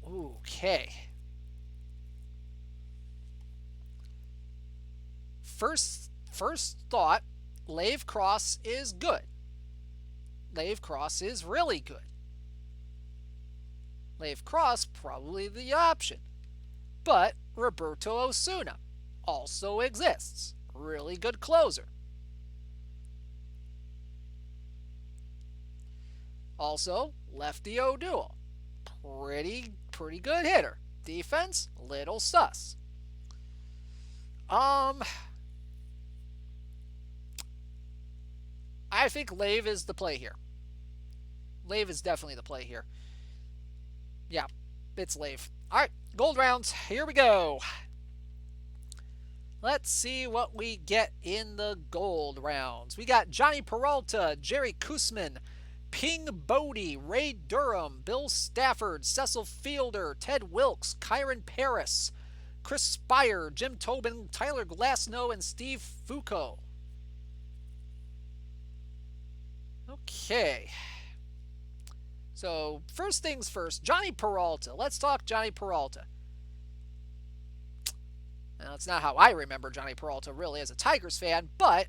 Okay. First thought, Lave Cross is good. Lave Cross is really good. Lave Cross, probably the option. But Roberto Osuna also exists. Really good closer. Also, Lefty O'Doul. Pretty good hitter. Defense, little sus. I think Lave is the play here. Lave is definitely the play here. Yeah, it's Lave. All right, gold rounds. Here we go. Let's see what we get in the gold rounds. We got Johnny Peralta, Jerry Koosman, Ping Bodie, Ray Durham, Bill Stafford, Cecil Fielder, Ted Wilkes, Kyron Paris, Chris Spire, Jim Tobin, Tyler Glasnow, and Steve Foucault. Okay. So, first things first, Johnny Peralta. Let's talk Johnny Peralta. Now, it's not how I remember Johnny Peralta really as a Tigers fan, but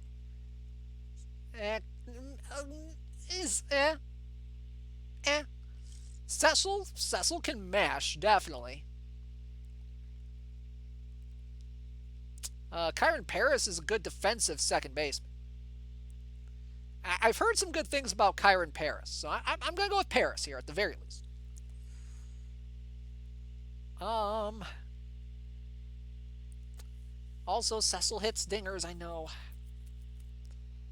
eh, is eh. Cecil can mash, definitely. Kyron Paris is a good defensive second baseman. I've heard some good things about Kyron Paris, so I'm going to go with Paris here at the very least. Also, Cecil hits dingers, I know.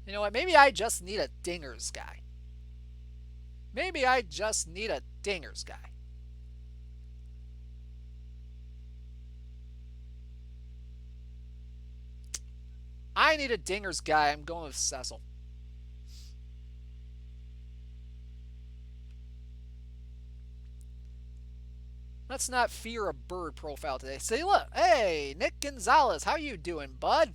You know what? Maybe I just need a dingers guy. Maybe I just need a dingers guy. I need a dingers guy. I'm going with Cecil. Let's not fear a bird profile today. Say, look, hey, Nick Gonzalez, how you doing, bud?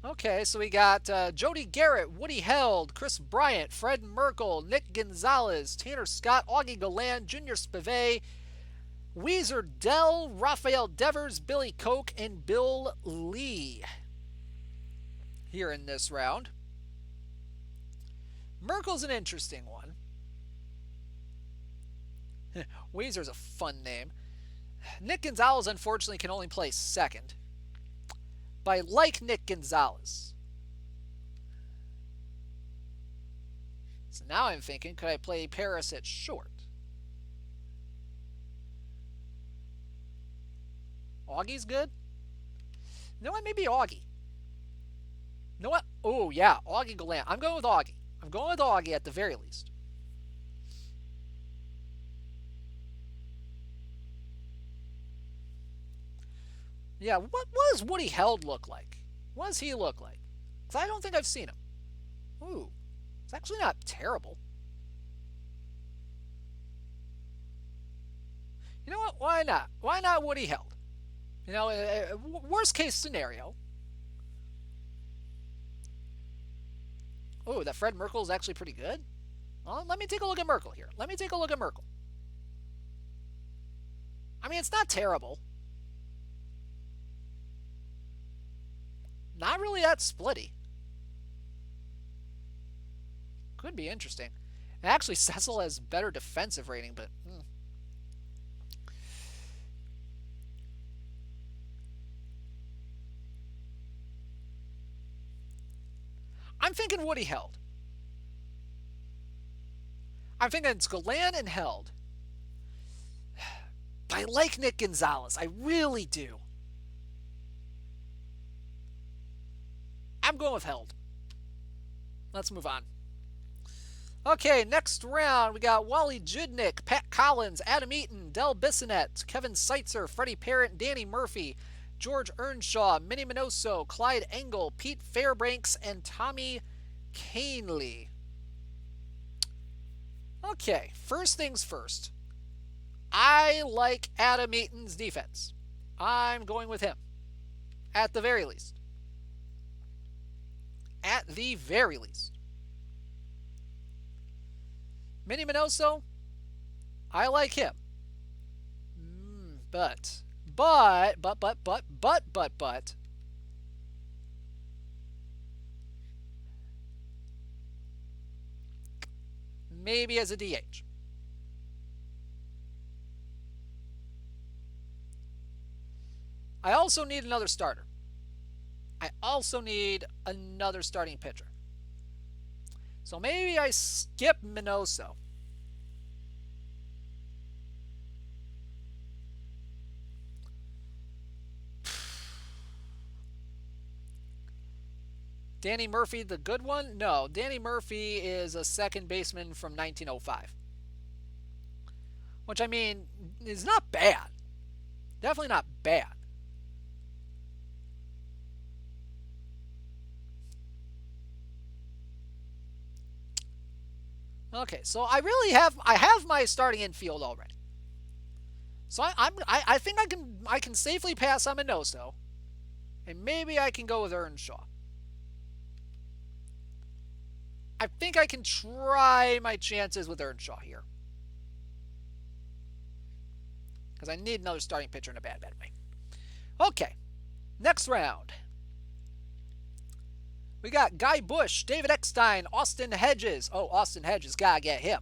Okay, so we got Jody Garrett, Woody Held, Chris Bryant, Fred Merkel, Nick Gonzalez, Tanner Scott, Augie Galland, Junior Spivey, Weezer Dell, Rafael Devers, Billy Koch, and Bill Lee here in this round. Merkel's an interesting one. Weezer's a fun name. Nick Gonzalez, unfortunately, can only play second. But I like Nick Gonzalez. So now I'm thinking, could I play Paris at short? Augie's good? You know what? Maybe Augie. You know what? Oh, yeah. Augie Gallant. I'm going with Augie. I'm going with Augie at the very least. Yeah, what does Woody Held look like? What does he look like? Because I don't think I've seen him. Ooh. It's actually not terrible. You know what? Why not? Why not Woody Held? You know, worst case scenario. Oh, that Fred Merkel is actually pretty good. Well, let me take a look at Merkel here. Let me take a look at Merkel. I mean, it's not terrible. Not really that splitty. Could be interesting. And actually, Cecil has better defensive rating, but... I'm thinking Woody Held. I'm thinking it's Gallant and Held. But I like Nick Gonzalez. I really do. I'm going with Held. Let's move on. Okay, next round, we got Wally Judnick, Pat Collins, Adam Eaton, Del Bissonette, Kevin Seitzer, Freddie Parrott, Danny Murphy, George Earnshaw, Minnie Minoso, Clyde Engel, Pete Fairbanks, and Tommy Canely. Okay, first things first. I like Adam Eaton's defense. I'm going with him. At the very least. At the very least. Minnie Minoso, I like him. But, maybe as a DH. I also need another starter. I also need another starting pitcher. So maybe I skip Minoso. Danny Murphy, the good one? No, Danny Murphy is a second baseman from 1905. Which, I mean, is not bad. Definitely not bad. Okay, so I have my starting infield already. So I think I can safely pass on Minoso, and maybe I can go with Earnshaw. I think I can try my chances with Earnshaw here, because I need another starting pitcher in a bad way. Okay, next round. We got Guy Bush, David Eckstein, Austin Hedges. Oh, Austin Hedges, gotta get him.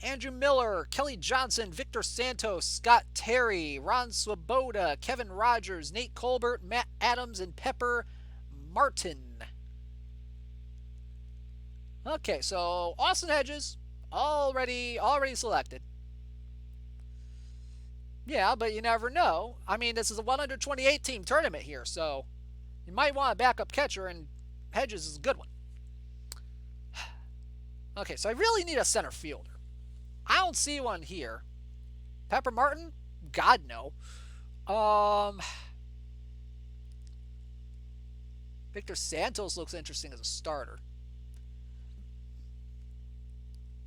Andrew Miller, Kelly Johnson, Victor Santos, Scott Terry, Ron Swoboda, Kevin Rogers, Nate Colbert, Matt Adams, and Pepper Martin. Okay, so Austin Hedges, already selected. Yeah, but you never know. I mean, this is a 128 team tournament here, so you might want a backup catcher, and Hedges is a good one. Okay, so I really need a center fielder. I don't see one here. Pepper Martin? God, no. Victor Santos looks interesting as a starter.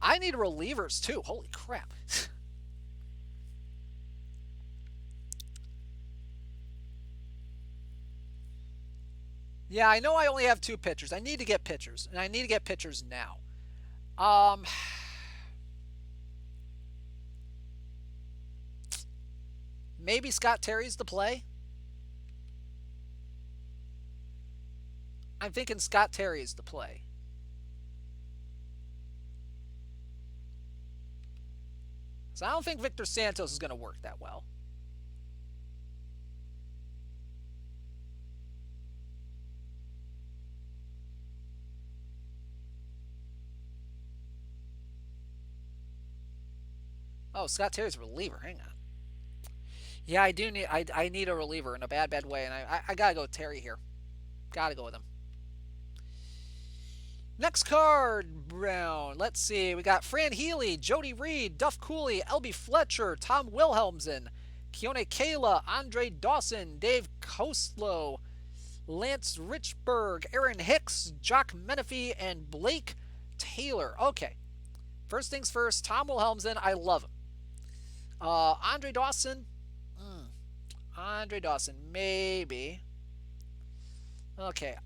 I need relievers, too. Holy crap. Yeah, I know I only have 2 pitchers. I need to get pitchers, and I need to get pitchers now. Maybe Scott Terry's the play. I'm thinking Scott Terry is the play. So I don't think Victor Santos is going to work that well. Oh, Scott Terry's a reliever. Hang on. Yeah, I do need. I need a reliever in a bad way, and I gotta go with Terry here. Gotta go with him. Next card round. Let's see. We got Fran Healy, Jody Reed, Duff Cooley, Elby Fletcher, Tom Wilhelmsen, Keone Kayla, Andre Dawson, Dave Koslow, Lance Richburg, Aaron Hicks, Jock Menifee, and Blake Taylor. Okay. First things first, Tom Wilhelmsen, I love him. Andre Dawson. Andre Dawson, maybe. Okay.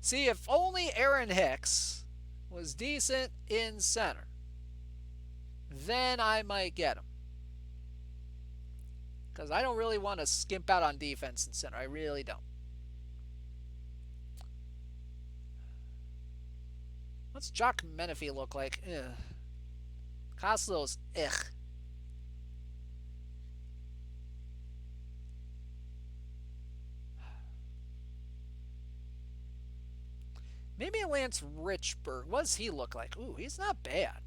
See, if only Aaron Hicks was decent in center, then I might get him. Because I don't really want to skimp out on defense in center. I really don't. What's Jock Menifee look like? Ugh. Coslow's ugh. Maybe Lance Richburg. What does he look like? Ooh, he's not bad.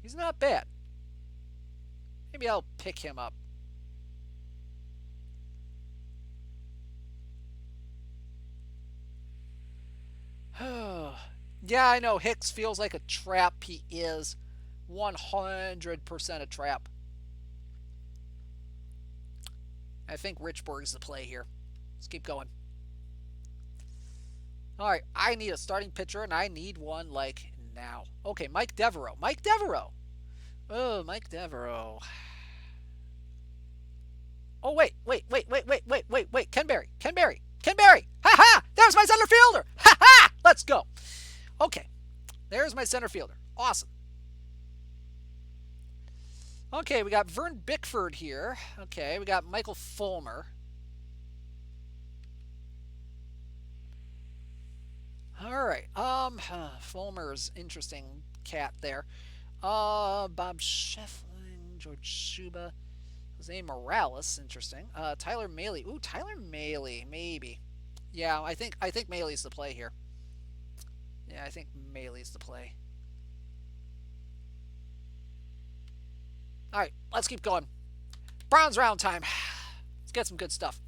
He's not bad. Maybe I'll pick him up. Yeah, I know Hicks feels like a trap. He is 100% a trap. I think Richburg's the play here. Let's keep going. All right, I need a starting pitcher, and I need one like now. Okay, Mike Devereaux. Mike Devereaux. Oh, Mike Devereaux. Oh, wait. Ken Berry. Ha ha! There's my center fielder. Ha ha! Let's go. Okay, there's my center fielder. Awesome. Okay, we got Vern Bickford here. Okay, we got Michael Fulmer. All right. Fulmer's interesting cat there. Bob Shefflin, George Shuba, Jose Morales, interesting. Tyler Mahle. Ooh, Tyler Mahle, maybe. Yeah, I think Mahle's the play here. Yeah, I think Mahle's the play. All right, let's keep going. Bronze round time. Let's get some good stuff.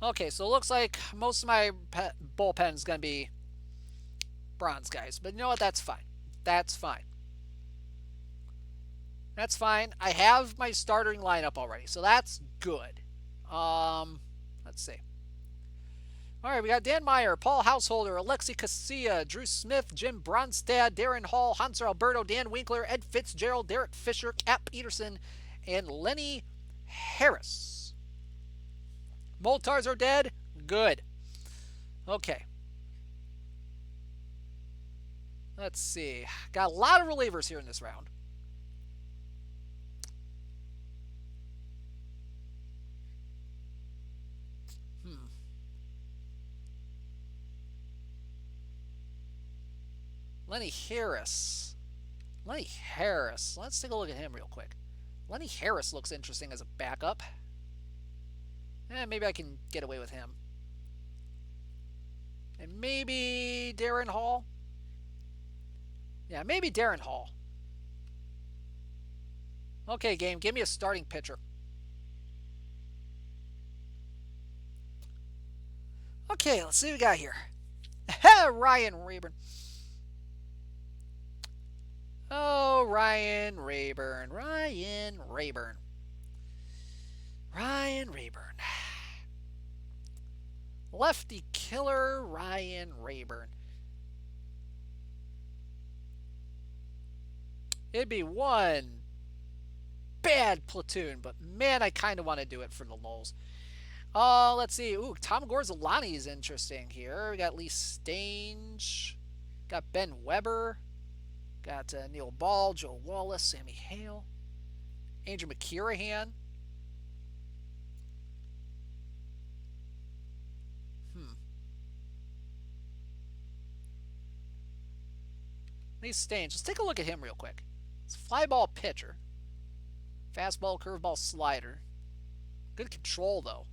Okay, so it looks like most of my bullpen is going to be bronze guys. But you know what? That's fine. That's fine. That's fine. I have my starting lineup already, so that's good. Let's see. All right, we got Dan Meyer, Paul Householder, Alexi Casilla, Drew Smith, Jim Bronstad, Darren Hall, Hanser Alberto, Dan Winkler, Ed Fitzgerald, Derek Fisher, Cap Peterson, and Lenny Harris. Moltars are dead? Good. Okay. Let's see. Got a lot of relievers here in this round. Lenny Harris. Lenny Harris. Let's take a look at him real quick. Lenny Harris looks interesting as a backup. Maybe I can get away with him. And maybe Darren Hall. Yeah, maybe Darren Hall. Okay, game. Give me a starting pitcher. Okay, let's see what we got here. Ryan Rayburn. Oh, Ryan Rayburn. Ryan Rayburn. Ryan Rayburn. Lefty killer Ryan Rayburn. It'd be one bad platoon, but man, I kind of want to do it for the lulz. Let's see. Ooh, Tom Gorzolani is interesting here. We got Lee Stange. Got Ben Weber. Got Neil Ball, Joe Wallace, Sammy Hale. Andrew McKirahan. Lee Stange. Let's take a look at him real quick. It's a fly ball pitcher. Fastball, curveball, slider. Good control, though.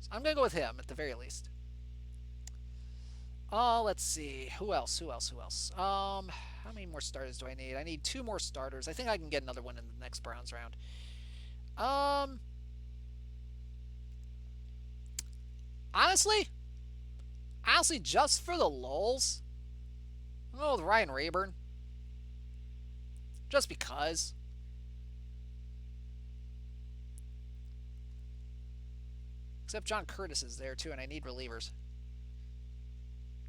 So I'm going to go with him at the very least. Let's see. Who else? How many more starters do I need? I need 2 more starters. I think I can get another one in the next Browns round. Honestly, just for the lulz, I'm going to go with Ryan Rayburn. Just because. Except John Curtis is there too, and I need relievers.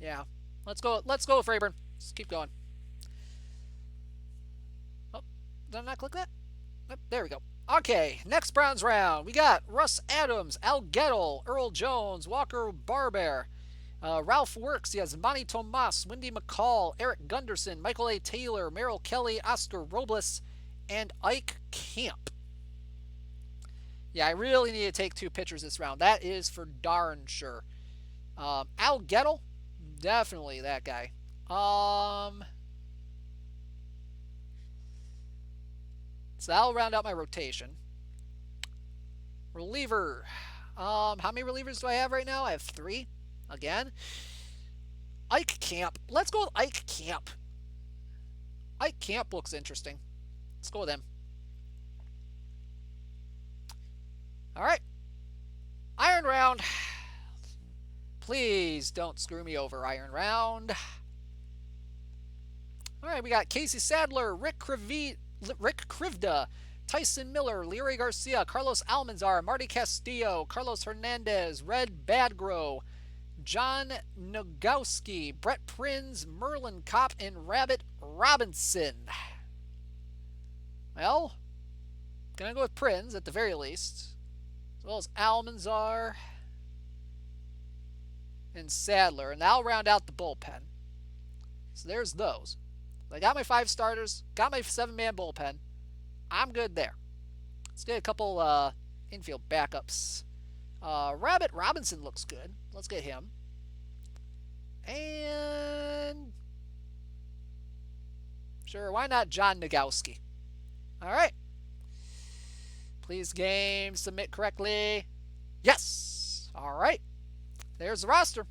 Yeah. Let's go with Rayburn. Let's keep going. Oh, did I not click that? Oh, there we go. Okay, next Browns round. We got Russ Adams, Al Gettle, Earl Jones, Walker Barber, Ralph Works, Yasmani Tomas, Wendy McCall, Eric Gunderson, Michael A. Taylor, Merrill Kelly, Oscar Robles, and Ike Camp. Yeah, I really need to take 2 pitchers this round. That is for darn sure. Al Gettle, definitely that guy. So that'll round out my rotation. Reliever. How many relievers do I have right now? I have 3. Again. Ike Camp. Let's go with Ike Camp. Ike Camp looks interesting. Let's go with him. Alright. Iron Round. Please don't screw me over, Iron Round. Alright, we got Casey Sadler, Rick Krivda, Tyson Miller, Leary Garcia, Carlos Almanzar, Marty Castillo, Carlos Hernandez, Red Badgrow, John Nogowski, Brett Prinz, Merlin Kopp, and Rabbit Robinson. Well, gonna go with Prinz at the very least, as well as Almanzar and Sadler, and that'll round out the bullpen. So there's those. I got my 5 starters, got my 7-man bullpen. I'm good there. Let's get a couple infield backups. Rabbit Robinson looks good. Let's get him. And sure, why not John Nogowski? All right. Please, game, submit correctly. Yes. All right. There's the roster.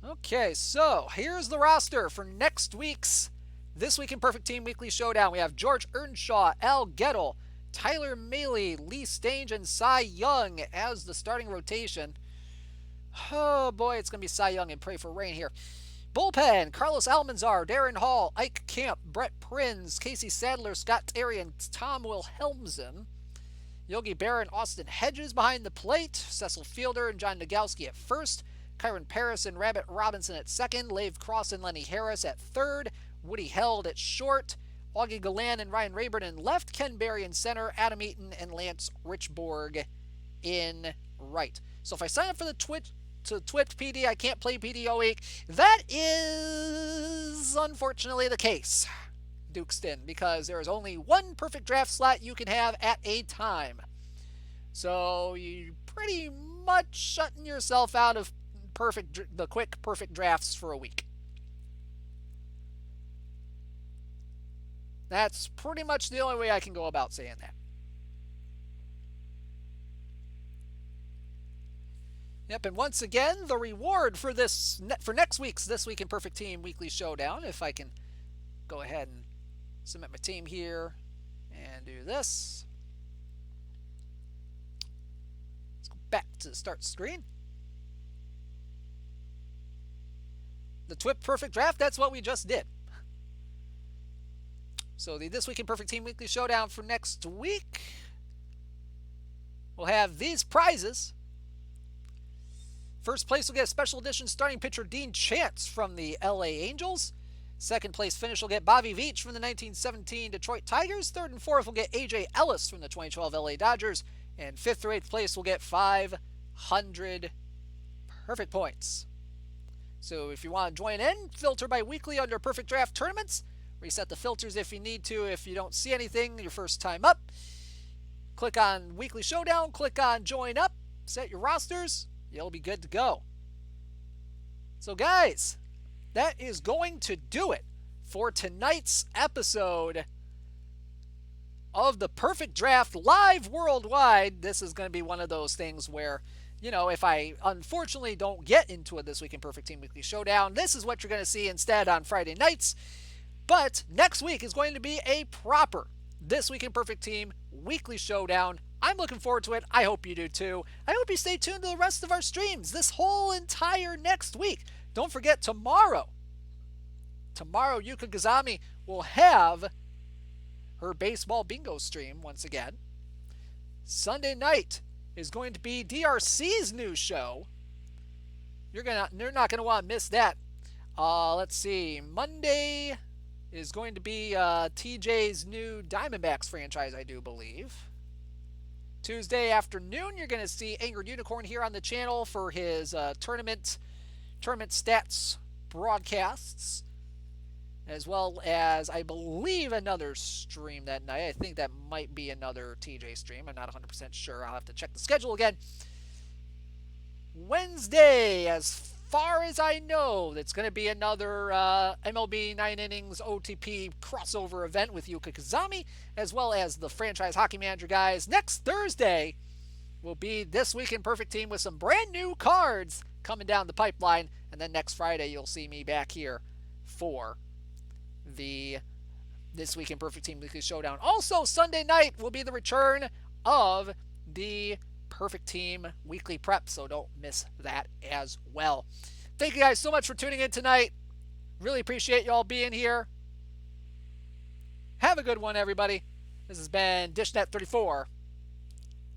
Okay, so here's the roster for next week's This Week in Perfect Team Weekly Showdown. We have George Earnshaw, Al Gettle, Tyler Mahle, Lee Stange, and Cy Young as the starting rotation. Oh boy, it's going to be Cy Young and pray for rain here. Bullpen, Carlos Almanzar, Darren Hall, Ike Camp, Brett Prinz, Casey Sadler, Scott Terry, and Tom Wilhelmsen. Yogi Berra and Austin Hedges behind the plate. Cecil Fielder and John Nagowski at first. Kyron Paris and Rabbit Robinson at second. Lave Cross and Lenny Harris at third. Woody Held at short. Augie Galan and Ryan Rayburn in left. Ken Berry in center. Adam Eaton and Lance Richborg in right. So if I sign up for the Twitch PD, I can't play PD all week. That is unfortunately the case, Dukeston, because there is only one perfect draft slot you can have at a time. So you're pretty much shutting yourself out of the quick perfect drafts for a week. That's pretty much the only way I can go about saying that. Yep, and once again, the reward for next week's This Week in Perfect Team Weekly Showdown, if I can go ahead and submit my team here and do this. Let's go back to the start screen. The TWIP Perfect Draft, that's what we just did. So the This Week in Perfect Team Weekly Showdown for next week, we'll have these prizes. First place will get a special edition starting pitcher Dean Chance from the LA Angels. Second place finish will get Bobby Veach from the 1917 Detroit Tigers. Third and fourth will get AJ Ellis from the 2012 LA Dodgers. And fifth through eighth place will get 500 perfect points. So if you want to join in, filter by weekly under Perfect Draft Tournaments. Reset the filters if you need to. If you don't see anything your first time up, click on Weekly Showdown, click on Join Up, set your rosters. You'll be good to go. So guys, that is going to do it for tonight's episode of the Perfect Draft live worldwide. This is going to be one of those things where, you know, if I unfortunately don't get into it This Week in Perfect Team Weekly Showdown, this is what you're going to see instead on Friday nights. But next week is going to be a proper This Week in Perfect Team Weekly Showdown. I'm looking forward to it. I hope you do too. I hope you stay tuned to the rest of our streams this whole entire next week. Don't forget tomorrow, Yuka Gazami will have her baseball bingo stream once again. Sunday night is going to be DRC's new show. You're not gonna want to miss that. Let's see. Monday is going to be TJ's new Diamondbacks franchise, I do believe. Tuesday afternoon, you're going to see Angered Unicorn here on the channel for his tournament stats broadcasts, as well as, I believe, another stream that night. I think that might be another TJ stream. I'm not 100% sure. I'll have to check the schedule again. Wednesday, as far as I know, it's going to be another MLB 9 Innings OOTP crossover event with Yuka Kazami, as well as the Franchise Hockey Manager guys. Next Thursday will be This Week in Perfect Team with some brand new cards coming down the pipeline. And then next Friday, you'll see me back here for the This Week in Perfect Team Weekly Showdown. Also, Sunday night will be the return of the Perfect Team Weekly Prep, so don't miss that as well. Thank you guys so much for tuning in tonight. Really appreciate you all being here. Have a good one, everybody. This has been dishnet 34,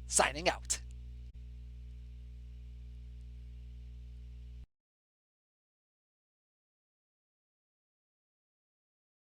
signing out.